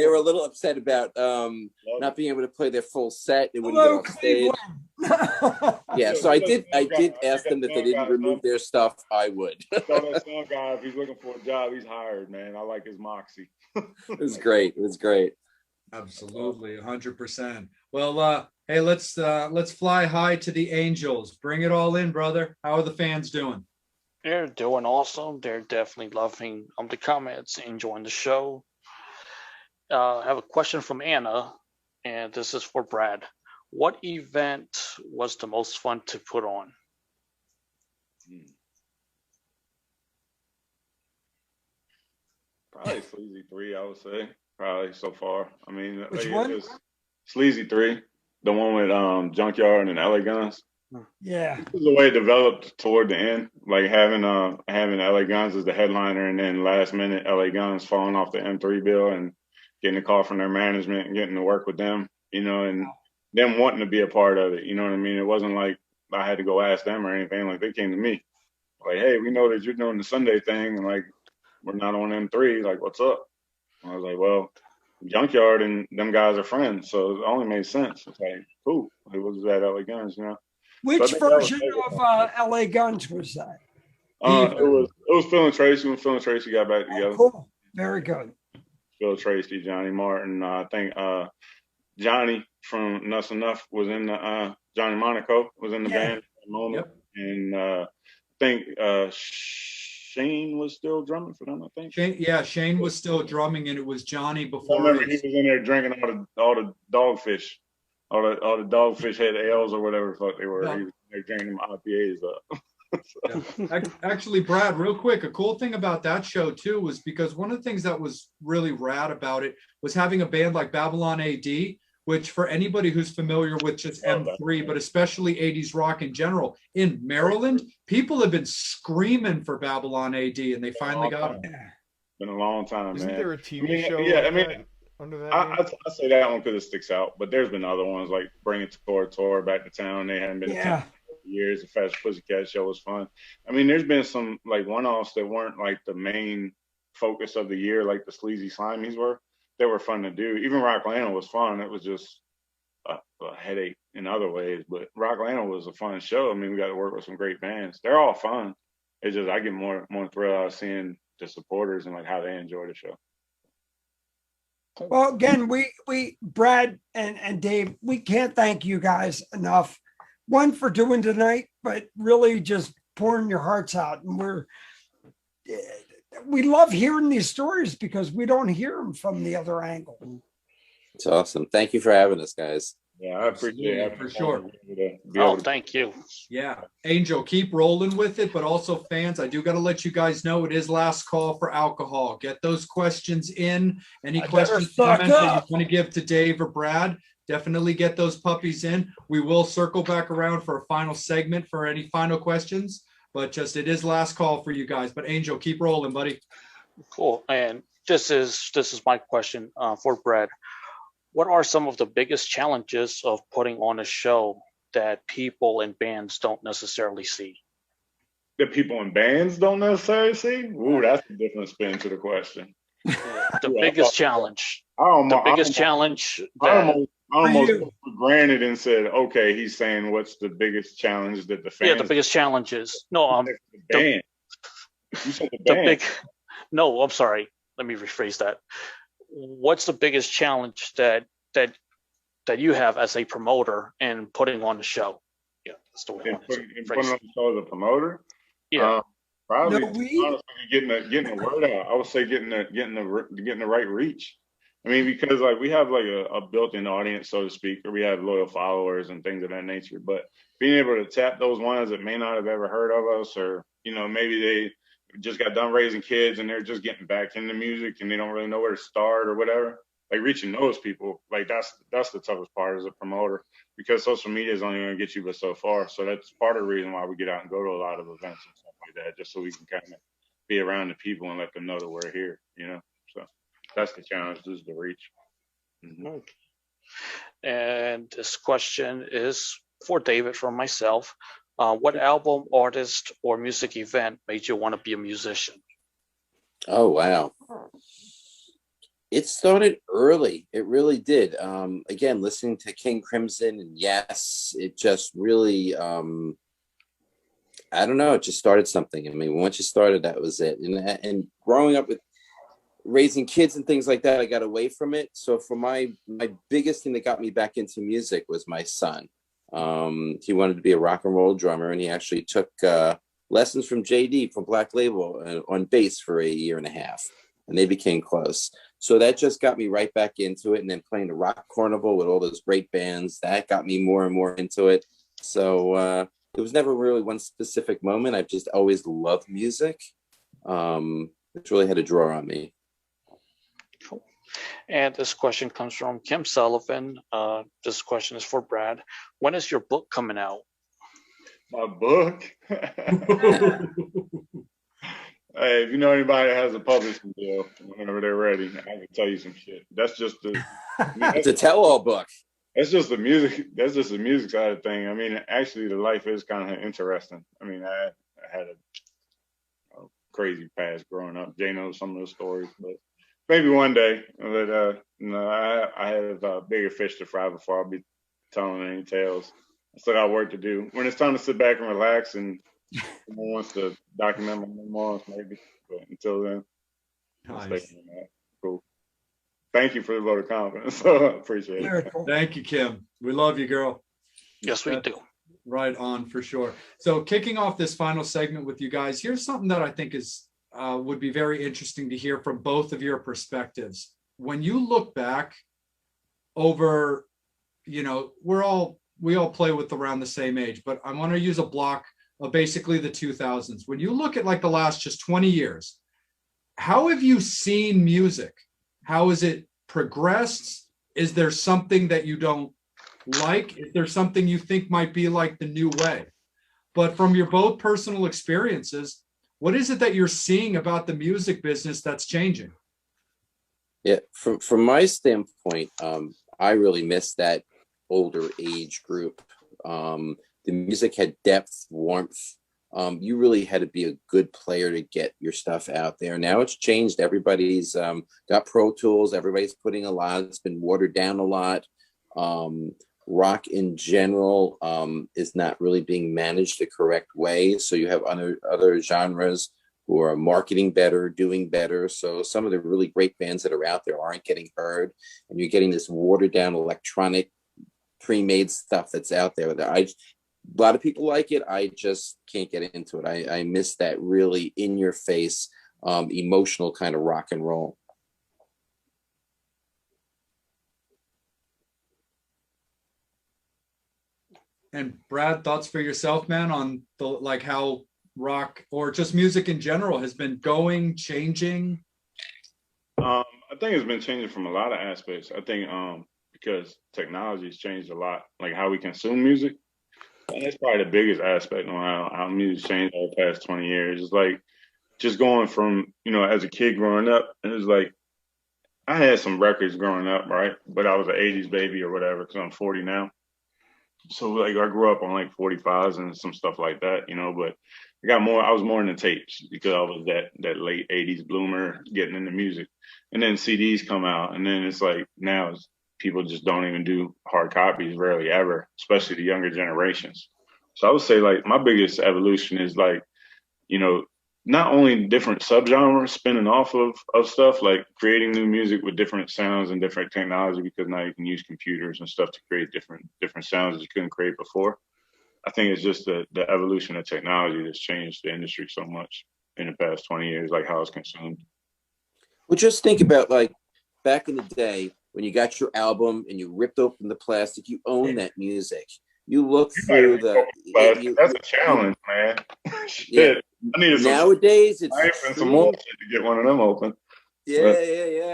were a little upset about not being able to play their full set. They wouldn't get off stage. Yeah, so I did ask them if they didn't remove their stuff, I would. So that sound guy, if he's looking for a job, he's hired, man. I like his moxie. It was great. Absolutely, 100%. Well, hey, let's fly high to the Angels. Bring it all in, brother. How are the fans doing? They're doing awesome. They're definitely loving the comments, enjoying the show. I have a question from Anna, and this is for Brad. What event was the most fun to put on? Probably Sleazy 3, I would say. Probably so far. I mean, which one? Sleazy 3, the one with Junkyard and LA Guns. Yeah, this is the way it developed toward the end, like having LA Guns as the headliner, and then last minute LA Guns falling off the M3 bill and getting a call from their management and getting to work with them, and them wanting to be a part of it. You know what I mean? It wasn't like I had to go ask them or anything. Like, they came to me, like, "Hey, we know that you're doing the Sunday thing, and like we're not on M3. Like, what's up?" And I was like, "Well, Junkyard and them guys are friends, so it only made sense." It's like, cool. It was that LA Guns, Which version of LA Guns was that? It was Phil and Tracy when Phil and Tracy got back together. Cool. Very good. Phil Tracy, Johnny Martin. I think Johnny from Nuts Enough was in the Johnny Monaco was in the band at the moment. Yep. And I think Shane was still drumming for them, I think. Shane was still drumming, and it was Johnny before. I remember he was in there drinking all the dogfish all the dogfish had L's or whatever the fuck they were. Yeah. They drank them IPAs up. Actually, Brad, real quick, a cool thing about that show too was because one of the things that was really rad about it was having a band like Babylon AD, which for anybody who's familiar with just M3, but especially 80s rock in general, in Maryland, people have been screaming for Babylon AD, and they finally got it. Been a long time, Isn't man. there a TV show? Yeah, like I mean, that under that I name? say that one because it sticks out, but there's been other ones like Bring It Tour back to town. They hadn't been to town for years. The Fast Pussycat show was fun. I mean, there's been some like one-offs that weren't like the main focus of the year, like the Sleazy Slimies were. They were fun to do. Even Rocklanta was fun. It was just a headache in other ways, but Rocklanta was a fun show. I mean, we got to work with some great bands. They're all fun. It's just I get more thrill out of seeing the supporters and like how they enjoy the show. Well, again, we Brad and Dave, we can't thank you guys enough. One, for doing tonight, but really just pouring your hearts out. And we love hearing these stories because we don't hear them from the other angle. It's awesome. Thank you for having us, guys. Yeah, I appreciate it for sure. Thank you. Yeah, Angel, keep rolling with it, but also fans, I do got to let you guys know it is last call for alcohol. Get those questions in. Any questions, comments that you want to give to Dave or Brad, definitely get those puppies in. We will circle back around for a final segment for any final questions, but just it is last call for you guys. But Angel, keep rolling, buddy. Cool. And this is my question for Brad. What are some of the biggest challenges of putting on a show that people in bands don't necessarily see? That people in bands don't necessarily see? Ooh, that's a different spin to the question. The biggest challenge. I almost took for granted and said, okay, he's saying what's the biggest challenge that the fans. Yeah, the biggest challenges. No, the band. You said the band. No, I'm sorry. Let me rephrase that. What's the biggest challenge that you have as a promoter in putting on the show? Yeah, that's the way I want to putting on the show as a promoter. Yeah, probably honestly getting the word out. I would say getting the right reach. I mean, because like we have like a built-in audience, so to speak, or we have loyal followers and things of that nature. But being able to tap those ones that may not have ever heard of us, or maybe they just got done raising kids and they're just getting back into music and they don't really know where to start or whatever. Like reaching those people, like that's the toughest part as a promoter, because social media is only going to get you but so far. So that's part of the reason why we get out and go to a lot of events and stuff like that, just so we can kind of be around the people and let them know that we're here, So that's the challenge, is the reach. Mm-hmm. And this question is for David from myself. What album, artist, or music event made you want to be a musician? Oh, wow. It started early. It really did. Again, listening to King Crimson and Yes, it just really, I don't know, it just started something. I mean, once you started, that was it. And growing up with raising kids and things like that, I got away from it. So for my biggest thing that got me back into music was my son. He wanted to be a rock and roll drummer, and he actually took lessons from JD from Black Label on bass for a year and a half, and they became close. So that just got me right back into it. And then playing the Rock Carnival with all those great bands, that got me more and more into it. So it was never really one specific moment. I've just always loved music. It's really had a draw on me. Cool. And this question comes from Kim Sullivan. This question is for Brad. When is your book coming out? My book? Hey, if you know anybody that has a publishing deal, whenever they're ready, I can tell you some shit. That's just it's a tell-all book. That's just the music. That's just the music side of thing. I mean, actually, the life is kind of interesting. I mean, I had a crazy past growing up. Jay knows some of those stories, but maybe one day. But I have bigger fish to fry before I'll be telling any tales. I still got work to do. When it's time to sit back and relax, and someone wants to document my memoirs, maybe. But until then, nice. I'm staying on that. Cool. Thank you for the vote of confidence. So I appreciate it. Thank you, Kim. We love you, girl. Yes, we do. Right on, for sure. So kicking off this final segment with you guys, here's something that I think is would be very interesting to hear from both of your perspectives. When you look back over we all play with around the same age, but I want to use a block of basically the 2000s. When you look at like the last just 20 years, how have you seen music? How has it progressed? Is there something that you don't like? Is there something you think might be like the new way? But from your both personal experiences, what is it that you're seeing about the music business that's changing? Yeah, from my standpoint, I really miss that older age group. The music had depth, warmth. You really had to be a good player to get your stuff out there. Now it's changed. Everybody's got Pro Tools. Everybody's putting a lot. It's been watered down a lot. Rock in general is not really being managed the correct way. So you have other genres who are marketing better, doing better. So some of the really great bands that are out there aren't getting heard, and you're getting this watered down electronic pre-made stuff that's out there. A lot of people like it. I just can't get into it. I miss that really in your face, emotional kind of rock and roll. And Brad, thoughts for yourself, man, on the like how rock or just music in general has been going, changing? I think it's been changing from a lot of aspects. I think because technology has changed a lot, like how we consume music. And that's probably the biggest aspect on how music's changed over the past 20 years. It's like just going from, as a kid growing up, it was like I had some records growing up, right? But I was an 80s baby or whatever because I'm 40 now. So like I grew up on like 45s and some stuff like that, but I was more into tapes because I was that late 80s bloomer getting into music. And then CDs come out, and then it's like now people just don't even do hard copies, rarely ever, especially the younger generations. So I would say like my biggest evolution is like, not only different subgenres spinning off of stuff, like creating new music with different sounds and different technology, because now you can use computers and stuff to create different sounds that you couldn't create before. I think it's just the evolution of technology that's changed the industry so much in the past 20 years, like how it's consumed. Well, just think about like back in the day when you got your album and you ripped open the plastic, you own that music. You look through that's a challenge, man. Shit. Yeah. I need some nowadays it's knife and some more shit to get one of them open. Yeah.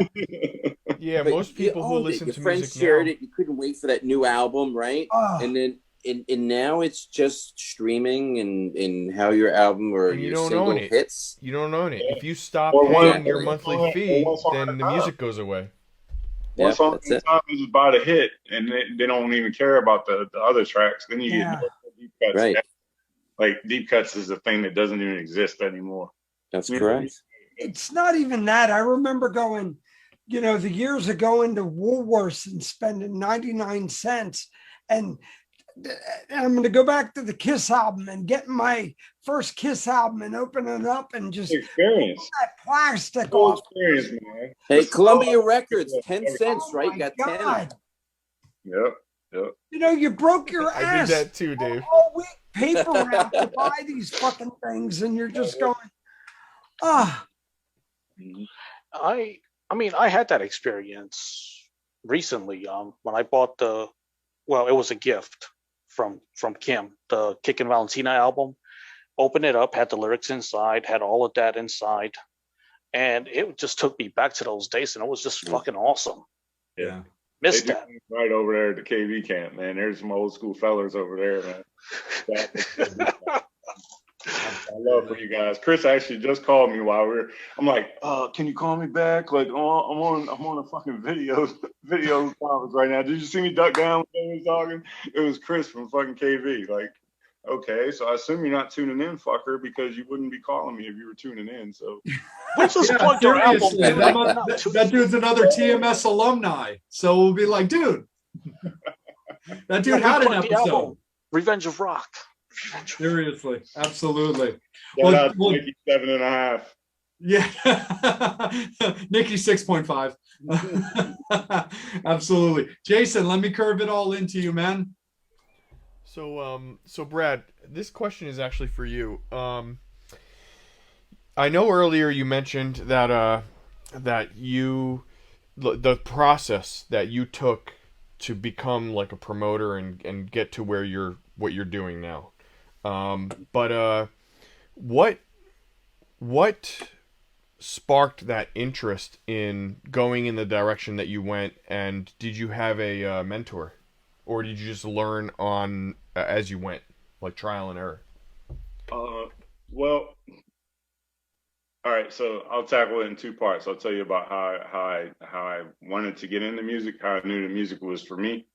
Yeah, But most people who listen your to friends music shared now, it. You couldn't wait for that new album, right? And then and now it's just streaming and how your album or and you your don't single own it. hits. You don't own it. If you stop Or paying one- your or monthly one fee, song at then a the time. music goes away. One song that's at a it. time is about a hit, and they don't even care about the other tracks. Then you get deep cuts. Right. Like deep cuts is a thing that doesn't even exist anymore. That's Yeah. correct. It's not even that. I remember going, the years of going to Woolworths and spending 99 cents. And I'm going to go back to the Kiss album and getting my first Kiss album and opening it up and just Experience. that plastic Full off. experience, man. Hey, Columbia Records, 10 cents, Oh right? my You got 10. God. Yep. You broke your I ass did that too, Dave. all week paper route to buy these fucking things, and you're just going, I mean, I had that experience recently. When I bought it was a gift from Kim, the Kick and Valentina album. Opened it up, had the lyrics inside, had all of that inside, and it just took me back to those days, and it was just fucking awesome. Yeah. Missed They that. do right over there at the KV camp, man. There's some old school fellas over there, man. I love for you guys. Chris actually just called me while I'm like, can you call me back? Like, oh, I'm on a fucking video conference right now. Did you see me duck down when they was talking? It was Chris from fucking KV. Like, okay, so I assume you're not tuning in, fucker, because you wouldn't be calling me if you were tuning in. So Let's just plug your album. Seriously, that dude's another TMS alumni. So we'll be like, dude, that dude had an episode. Revenge of Rock. Seriously, absolutely. shout out to Nikki 7.5. Yeah, Nikki 6.5. Absolutely, Jason. Let me curve it all into you, man. So Brad, this question is actually for you. I know earlier you mentioned that the process that you took to become like a promoter and get to where what you're doing now. But what sparked that interest in going in the direction that you went, and did you have a mentor, or did you just learn on as you went, like trial and error? Well, all right. So I'll tackle it in two parts. I'll tell you about how I wanted to get into music, how I knew the music was for me,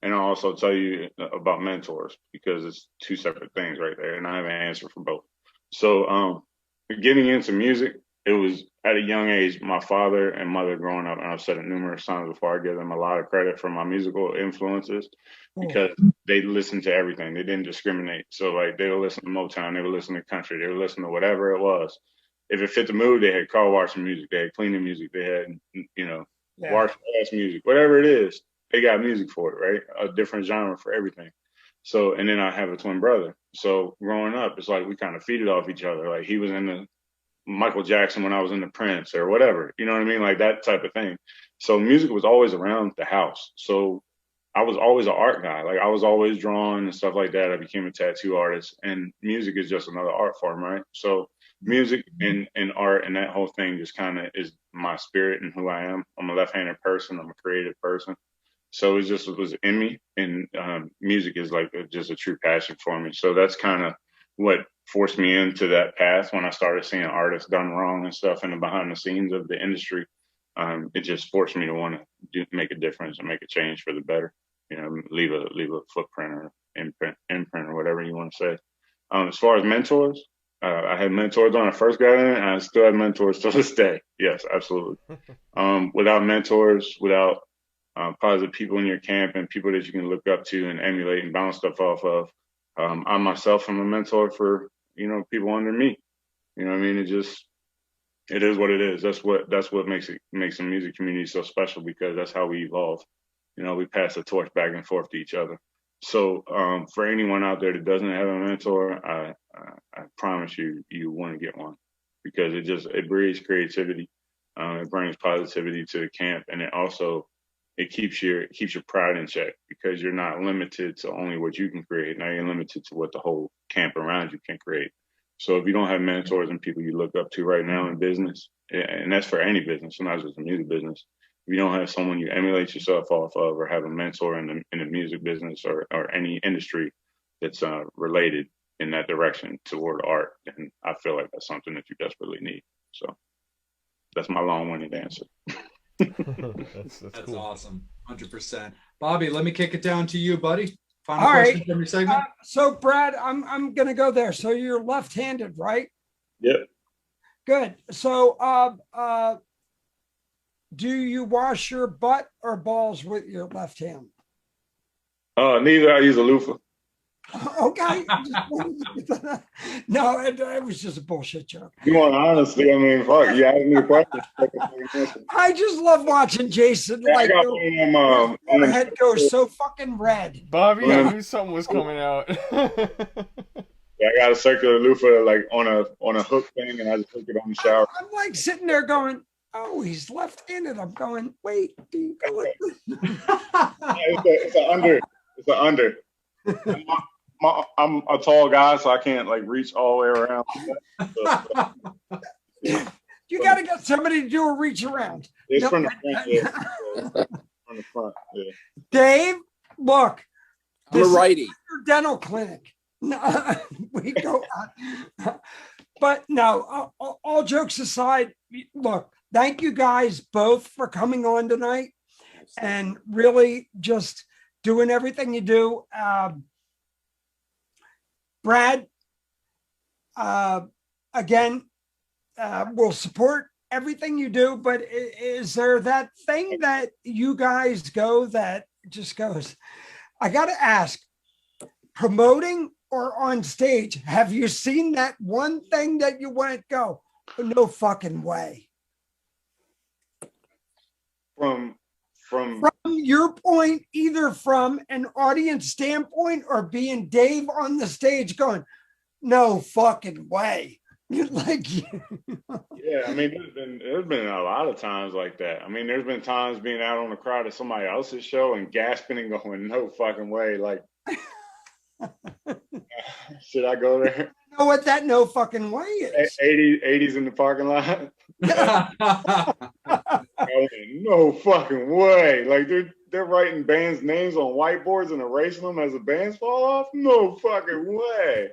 and I'll also tell you about mentors because it's two separate things right there, and I have an answer for both. So, getting into music, it was at a young age. My father and mother growing up, and I've said it numerous times before, I give them a lot of credit for my musical influences because they listened to everything. They didn't discriminate. So like they would listen to Motown, they would listen to country, they would listen to whatever it was. If it fit the mood, they had car washing music, they had cleaning music, they had, wash ass music, whatever it is, they got music for it, right? A different genre for everything. So, and then I have a twin brother. So growing up, it's like we kind of feeded off each other. Like he was in the Michael Jackson when I was in the Prince or whatever, you know what I mean? Like that type of thing. So music was always around the house. So I was always an art guy. Like I was always drawing and stuff like that. I became a tattoo artist, and music is just another art form, right? So music and art and that whole thing just kind of is my spirit and who I am. I'm a left-handed person. I'm a creative person. So it was in me, and music is like just a true passion for me. So that's kind of what forced me into that path when I started seeing artists done wrong and stuff in the behind the scenes of the industry. It just forced me to want to make a difference and make a change for the better. Leave a footprint or imprint or whatever you want to say. As far as mentors, I had mentors when I first got in, and I still have mentors to this day. Yes, absolutely. Without mentors, without positive people in your camp and people that you can look up to and emulate and bounce stuff off of, I myself am a mentor for people under me. You know what I mean? It is what it is. That's what makes the music community so special, because that's how we evolve. We pass the torch back and forth to each other. So for anyone out there that doesn't have a mentor, I promise you want to get one, because it breeds creativity. It brings positivity to the camp, and it keeps your pride in check, because you're not limited to only what you can create. Now you're limited to what the whole camp around you can create. So if you don't have mentors and people you look up to right now in business, and that's for any business, not just the music business, if you don't have someone you emulate yourself off of, or have a mentor in the music business or any industry that's related in that direction toward art, then I feel like that's something that you desperately need. So that's my long-winded answer. That's cool. Awesome. 100%. Bobby, let me kick it down to you, buddy. Final question from your segment. So Brad, I'm gonna go there. So you're left-handed, right? Yep. Good. So do you wash your butt or balls with your left hand? Neither. I use a loofah. Okay. No, it was just a bullshit joke. You want honesty? I mean, fuck. You asked me a question. I just love watching Jason. Like, your head goes so fucking red. Bobby, I knew something was coming out. Yeah, I got a circular loofah like on a hook thing, and I just hook it on the shower. I'm like sitting there going, "Oh, he's left-handed." I'm going, "Wait, do you go like this?" It's an under. I'm a tall guy, so I can't like reach all the way around. You got to get somebody to do a reach around. It's from the front, yeah. From the front, yeah. Dave, look. I'm a righty. Is your dental clinic. No, we go on. But no, all jokes aside, look, thank you guys both for coming on tonight and really just doing everything you do. Brad, again, we'll support everything you do, but is there that thing that you guys go that just goes, I got to ask, promoting or on stage, have you seen that one thing that you want to go, no fucking way? From your point, either from an audience standpoint or being Dave on the stage going, no fucking way. Like, Yeah, I mean, there's been a lot of times like that. I mean, there's been times being out on the crowd at somebody else's show and gasping and going, "No fucking way!" Like, should I go there? you know what that no fucking way is? 80s in the parking lot. Going, no fucking way! Like they're writing bands' names on whiteboards and erasing them as the bands fall off. No fucking way!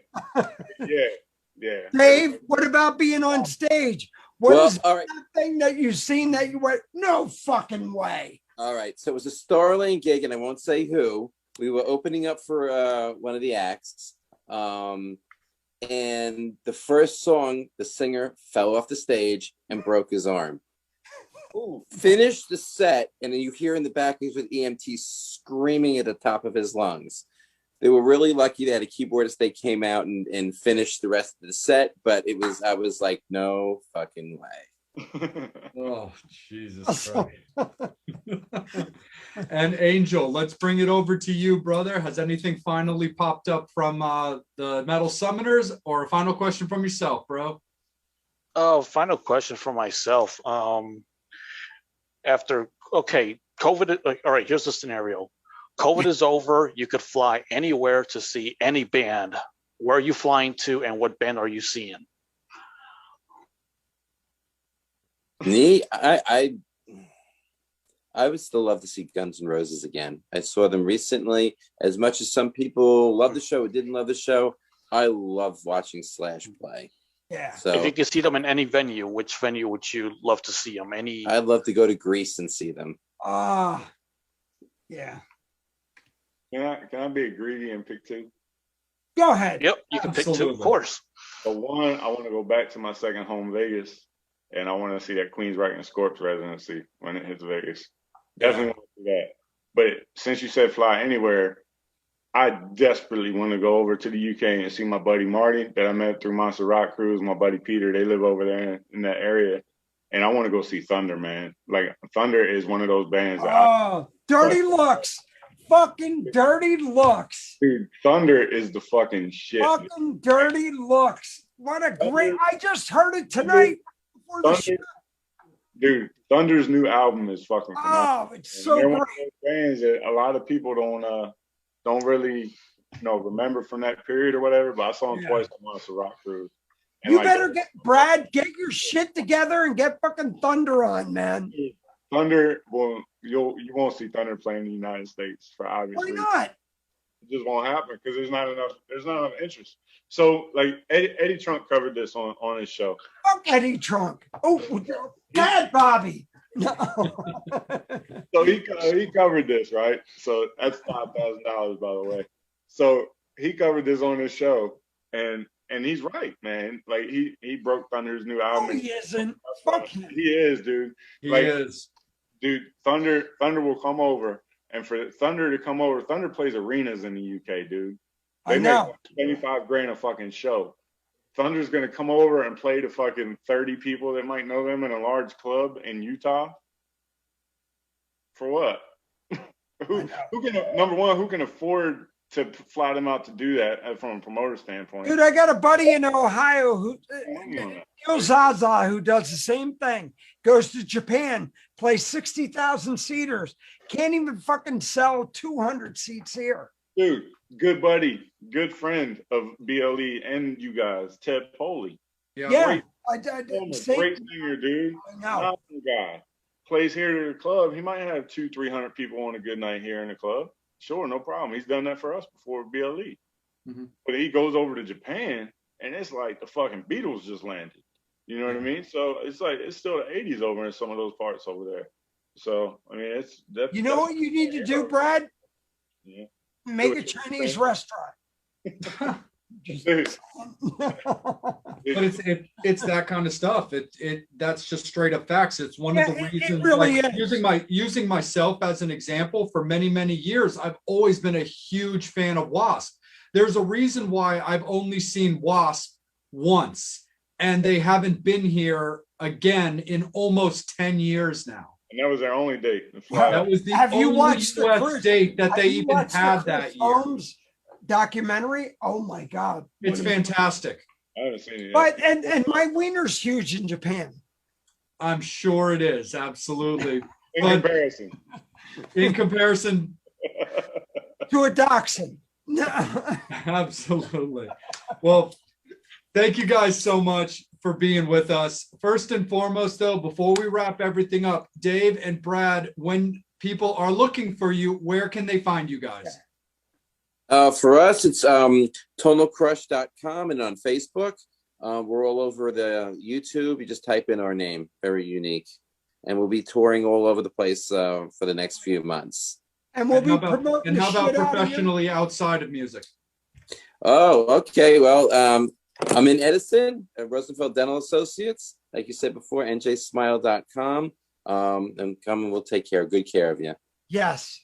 Yeah. Yeah. Dave, what about being on stage? What Well, is all right. that thing that you've seen that you went, no fucking way? All right. So it was a Starlane gig, and I won't say who. We were opening up for one of the acts. And the first song, the singer fell off the stage and broke his arm. Ooh. Finished the set, and then you hear in the back, he's with EMT screaming at the top of his lungs. They were really lucky that a keyboardist, they came out and finished the rest of the set, but I was like, no fucking way. Oh, Jesus Christ. And Angel, let's bring it over to you, brother. Has anything finally popped up from the Metal Summoners, or a final question from yourself, bro? Oh, final question for myself. After COVID. All right, here's the scenario. COVID is over. You could fly anywhere to see any band. Where are you flying to, and what band are you seeing? Me, I would still love to see Guns N' Roses again. I saw them recently. As much as some people love the show or didn't love the show, I love watching Slash play. Yeah. So If you could see them in any venue, which venue would you love to see them? I'd love to go to Greece and see them. Yeah. Can I be greedy and pick two? Go ahead. Yep, you can pick two, of course. So one, I want to go back to my second home, Vegas, and I want to see that Queensryche and Scorps residency when it hits Vegas. Definitely want to do that. But since you said fly anywhere, I desperately want to go over to the UK and see my buddy Marty that I met through Monster Rock Cruise, my buddy Peter. They live over there in that area. And I want to go see Thunder, man. Like, Thunder is one of those bands that Dirty Looks. Fucking Dirty Looks. Dude, Thunder is the fucking shit. Fucking Dirty Looks. What a great, I just heard it tonight before the show. Dude, Thunder's new album is fucking phenomenal. Oh, it's so they're great. one of those bands that a lot of people don't really remember from that period or whatever, but I saw them twice on Monster Rock Cruise. And you better get your shit together and get fucking Thunder on, man. Thunder, well, you won't see Thunder playing in the United States for obvious reasons. Why not? It just won't happen because there's not enough interest. So like Eddie Trunk covered this on his show. Fuck Eddie Trunk. Oh, God, Bobby. No. So he covered this, right? So that's $5,000, by the way. So he covered this on his show, and he's right, man. Like he broke Thunder's new album. No, he isn't. Fuck him. He is, dude. He is. Dude, Thunder will come over, and for Thunder to come over, Thunder plays arenas in the UK, dude. They I know. make $25,000 a fucking show. Thunder's gonna come over and play to fucking 30 people that might know them in a large club in Utah. For what? who can, number one, who can afford to fly them out to do that from a promoter standpoint? Dude, I got a buddy in Ohio who Neil Zaza who does the same thing. Goes to Japan, plays 60,000 seaters. Can't even fucking sell 200 seats here. Dude, good buddy, good friend of BLE and you guys, Ted Poley. Yeah. Great singer, dude. I know. Awesome guy. Plays here at the club. He might have 200-300 people on a good night here in the club. Sure, no problem. He's done that for us before BLE. Mm-hmm. But he goes over to Japan, and it's like the fucking Beatles just landed. You know what I mean? So it's like it's still the 80s over in some of those parts over there. So I mean, you know what you need to do, Brad? Yeah. Make a Chinese restaurant. Dude. But it's that kind of stuff. That's just straight up facts. It's one of the reasons. It really like, is. using myself as an example, for many years, I've always been a huge fan of Wasp. There's a reason why I've only seen Wasp once, and they haven't been here again in almost 10 years now. And that was their only date. That was the only US date that they even had that year. Documentary. Oh my God. It's fantastic. I haven't seen it yet. But and my wiener's huge in Japan. I'm sure it is. Absolutely. In But comparison. in comparison, To a dachshund. No. absolutely. Well, thank you guys so much for being with us. First and foremost, though, before we wrap everything up, Dave and Brad, when people are looking for you, where can they find you guys? For us, it's tonalcrush.com and on Facebook. We're all over the YouTube. You just type in our name, very unique. And we'll be touring all over the place for the next few months. And we'll And be how about, promoting and the how about shit out of you. professionally outside of music? Oh, okay. Well, I'm in Edison at Rosenfeld Dental Associates. Like you said before, njsmile.com. And come and we'll take good care of you. Yes.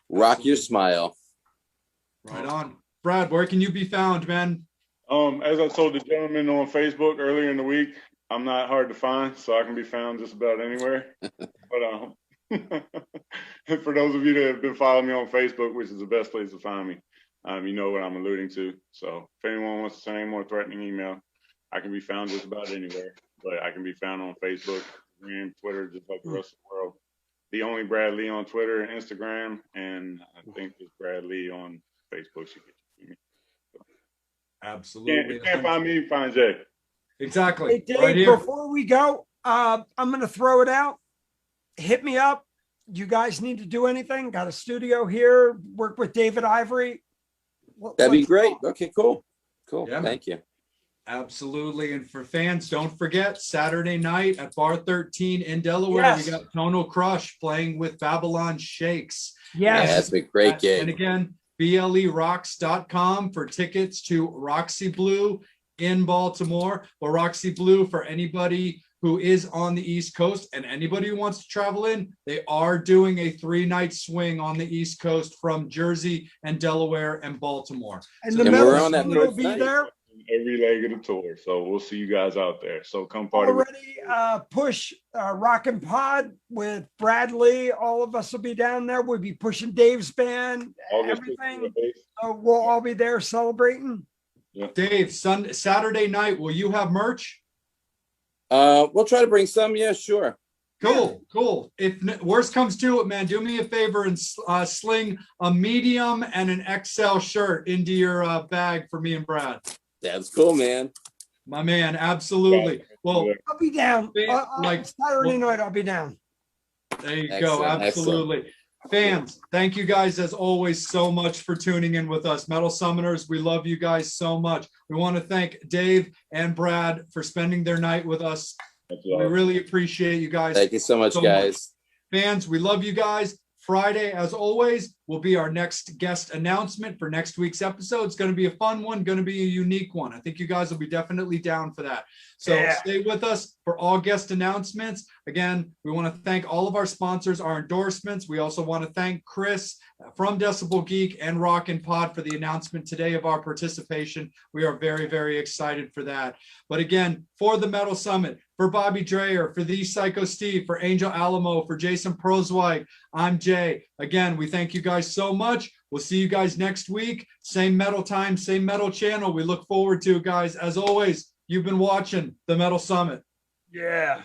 Rock your smile. Right on. Brad, where can you be found, man? As I told the gentleman on Facebook earlier in the week, I'm not hard to find, so I can be found just about anywhere. But for those of you that have been following me on Facebook, which is the best place to find me, you know what I'm alluding to. So if anyone wants to send any more threatening email, I can be found just about anywhere. But I can be found on Facebook, Instagram, Twitter, just like the rest of the world. The only Brad Lee on Twitter and Instagram, and I think it's Brad Lee on Facebook. Should get you to me. Absolutely. You can't find me, find Jay. Exactly. Hey, Dave, Right here. before we go, I'm going to throw it out. Hit me up. You guys need to do anything? Got a studio here. Work with David Ivory. That'd be Let's great. go. Okay, cool. Cool. Yeah, man. Thank you. Absolutely. And for fans, don't forget Saturday night at Bar 13 in Delaware, Yes. we got Tonal Crush playing with Babylon Shakes. Yeah, Yes. that's a great gig. And again, BLERocks.com for tickets to Roxy Blue in Baltimore. Well, Roxy Blue, for anybody who is on the East Coast and anybody who wants to travel in, they are doing a 3-night swing on the East Coast from Jersey and Delaware and Baltimore. And So- the And middle we're on that school will first be night. there. Every leg of the tour. So we'll see you guys out there. So come party with Already push Rockin' Pod with Bradley. All of us will be down there. We'll be pushing Dave's band, August everything. 15th. So we'll all be there celebrating. Dave, Saturday night, will you have merch? We'll try to bring some. Yeah, sure. Cool. If worst comes to it, man, do me a favor and sling a medium and an XL shirt into your bag for me and Brad. That's cool, man. My man, absolutely. Well, I'll be down. Like- Saturday night, I'll be down. there you go. Excellent, Absolutely. Fans, thank you guys as always so much for tuning in with us. Metal Summoners, we love you guys so much. We want to thank Dave and Brad for spending their night with us. We really appreciate you guys. Thank you so much, guys. Fans, we love you guys. Friday, as always, will be our next guest announcement for next week's episode. It's going to be a fun one, going to be a unique one. I think you guys will be definitely down for that. So stay with us for all guest announcements. Again, we want to thank all of our sponsors, our endorsements. We also want to thank Chris from Decibel Geek and Rockin' Pod for the announcement today of our participation. We are very, very excited for that. But again, for the Metal Summit, for Bobby Dreyer, for the Psycho Steve, for Angel Alamo, for Jason Proswijk, I'm Jay. Again, we thank you guys so much. We'll see you guys next week. Same metal time, same metal channel. We look forward to it, guys. As always, you've been watching the Metal Summit. Yeah.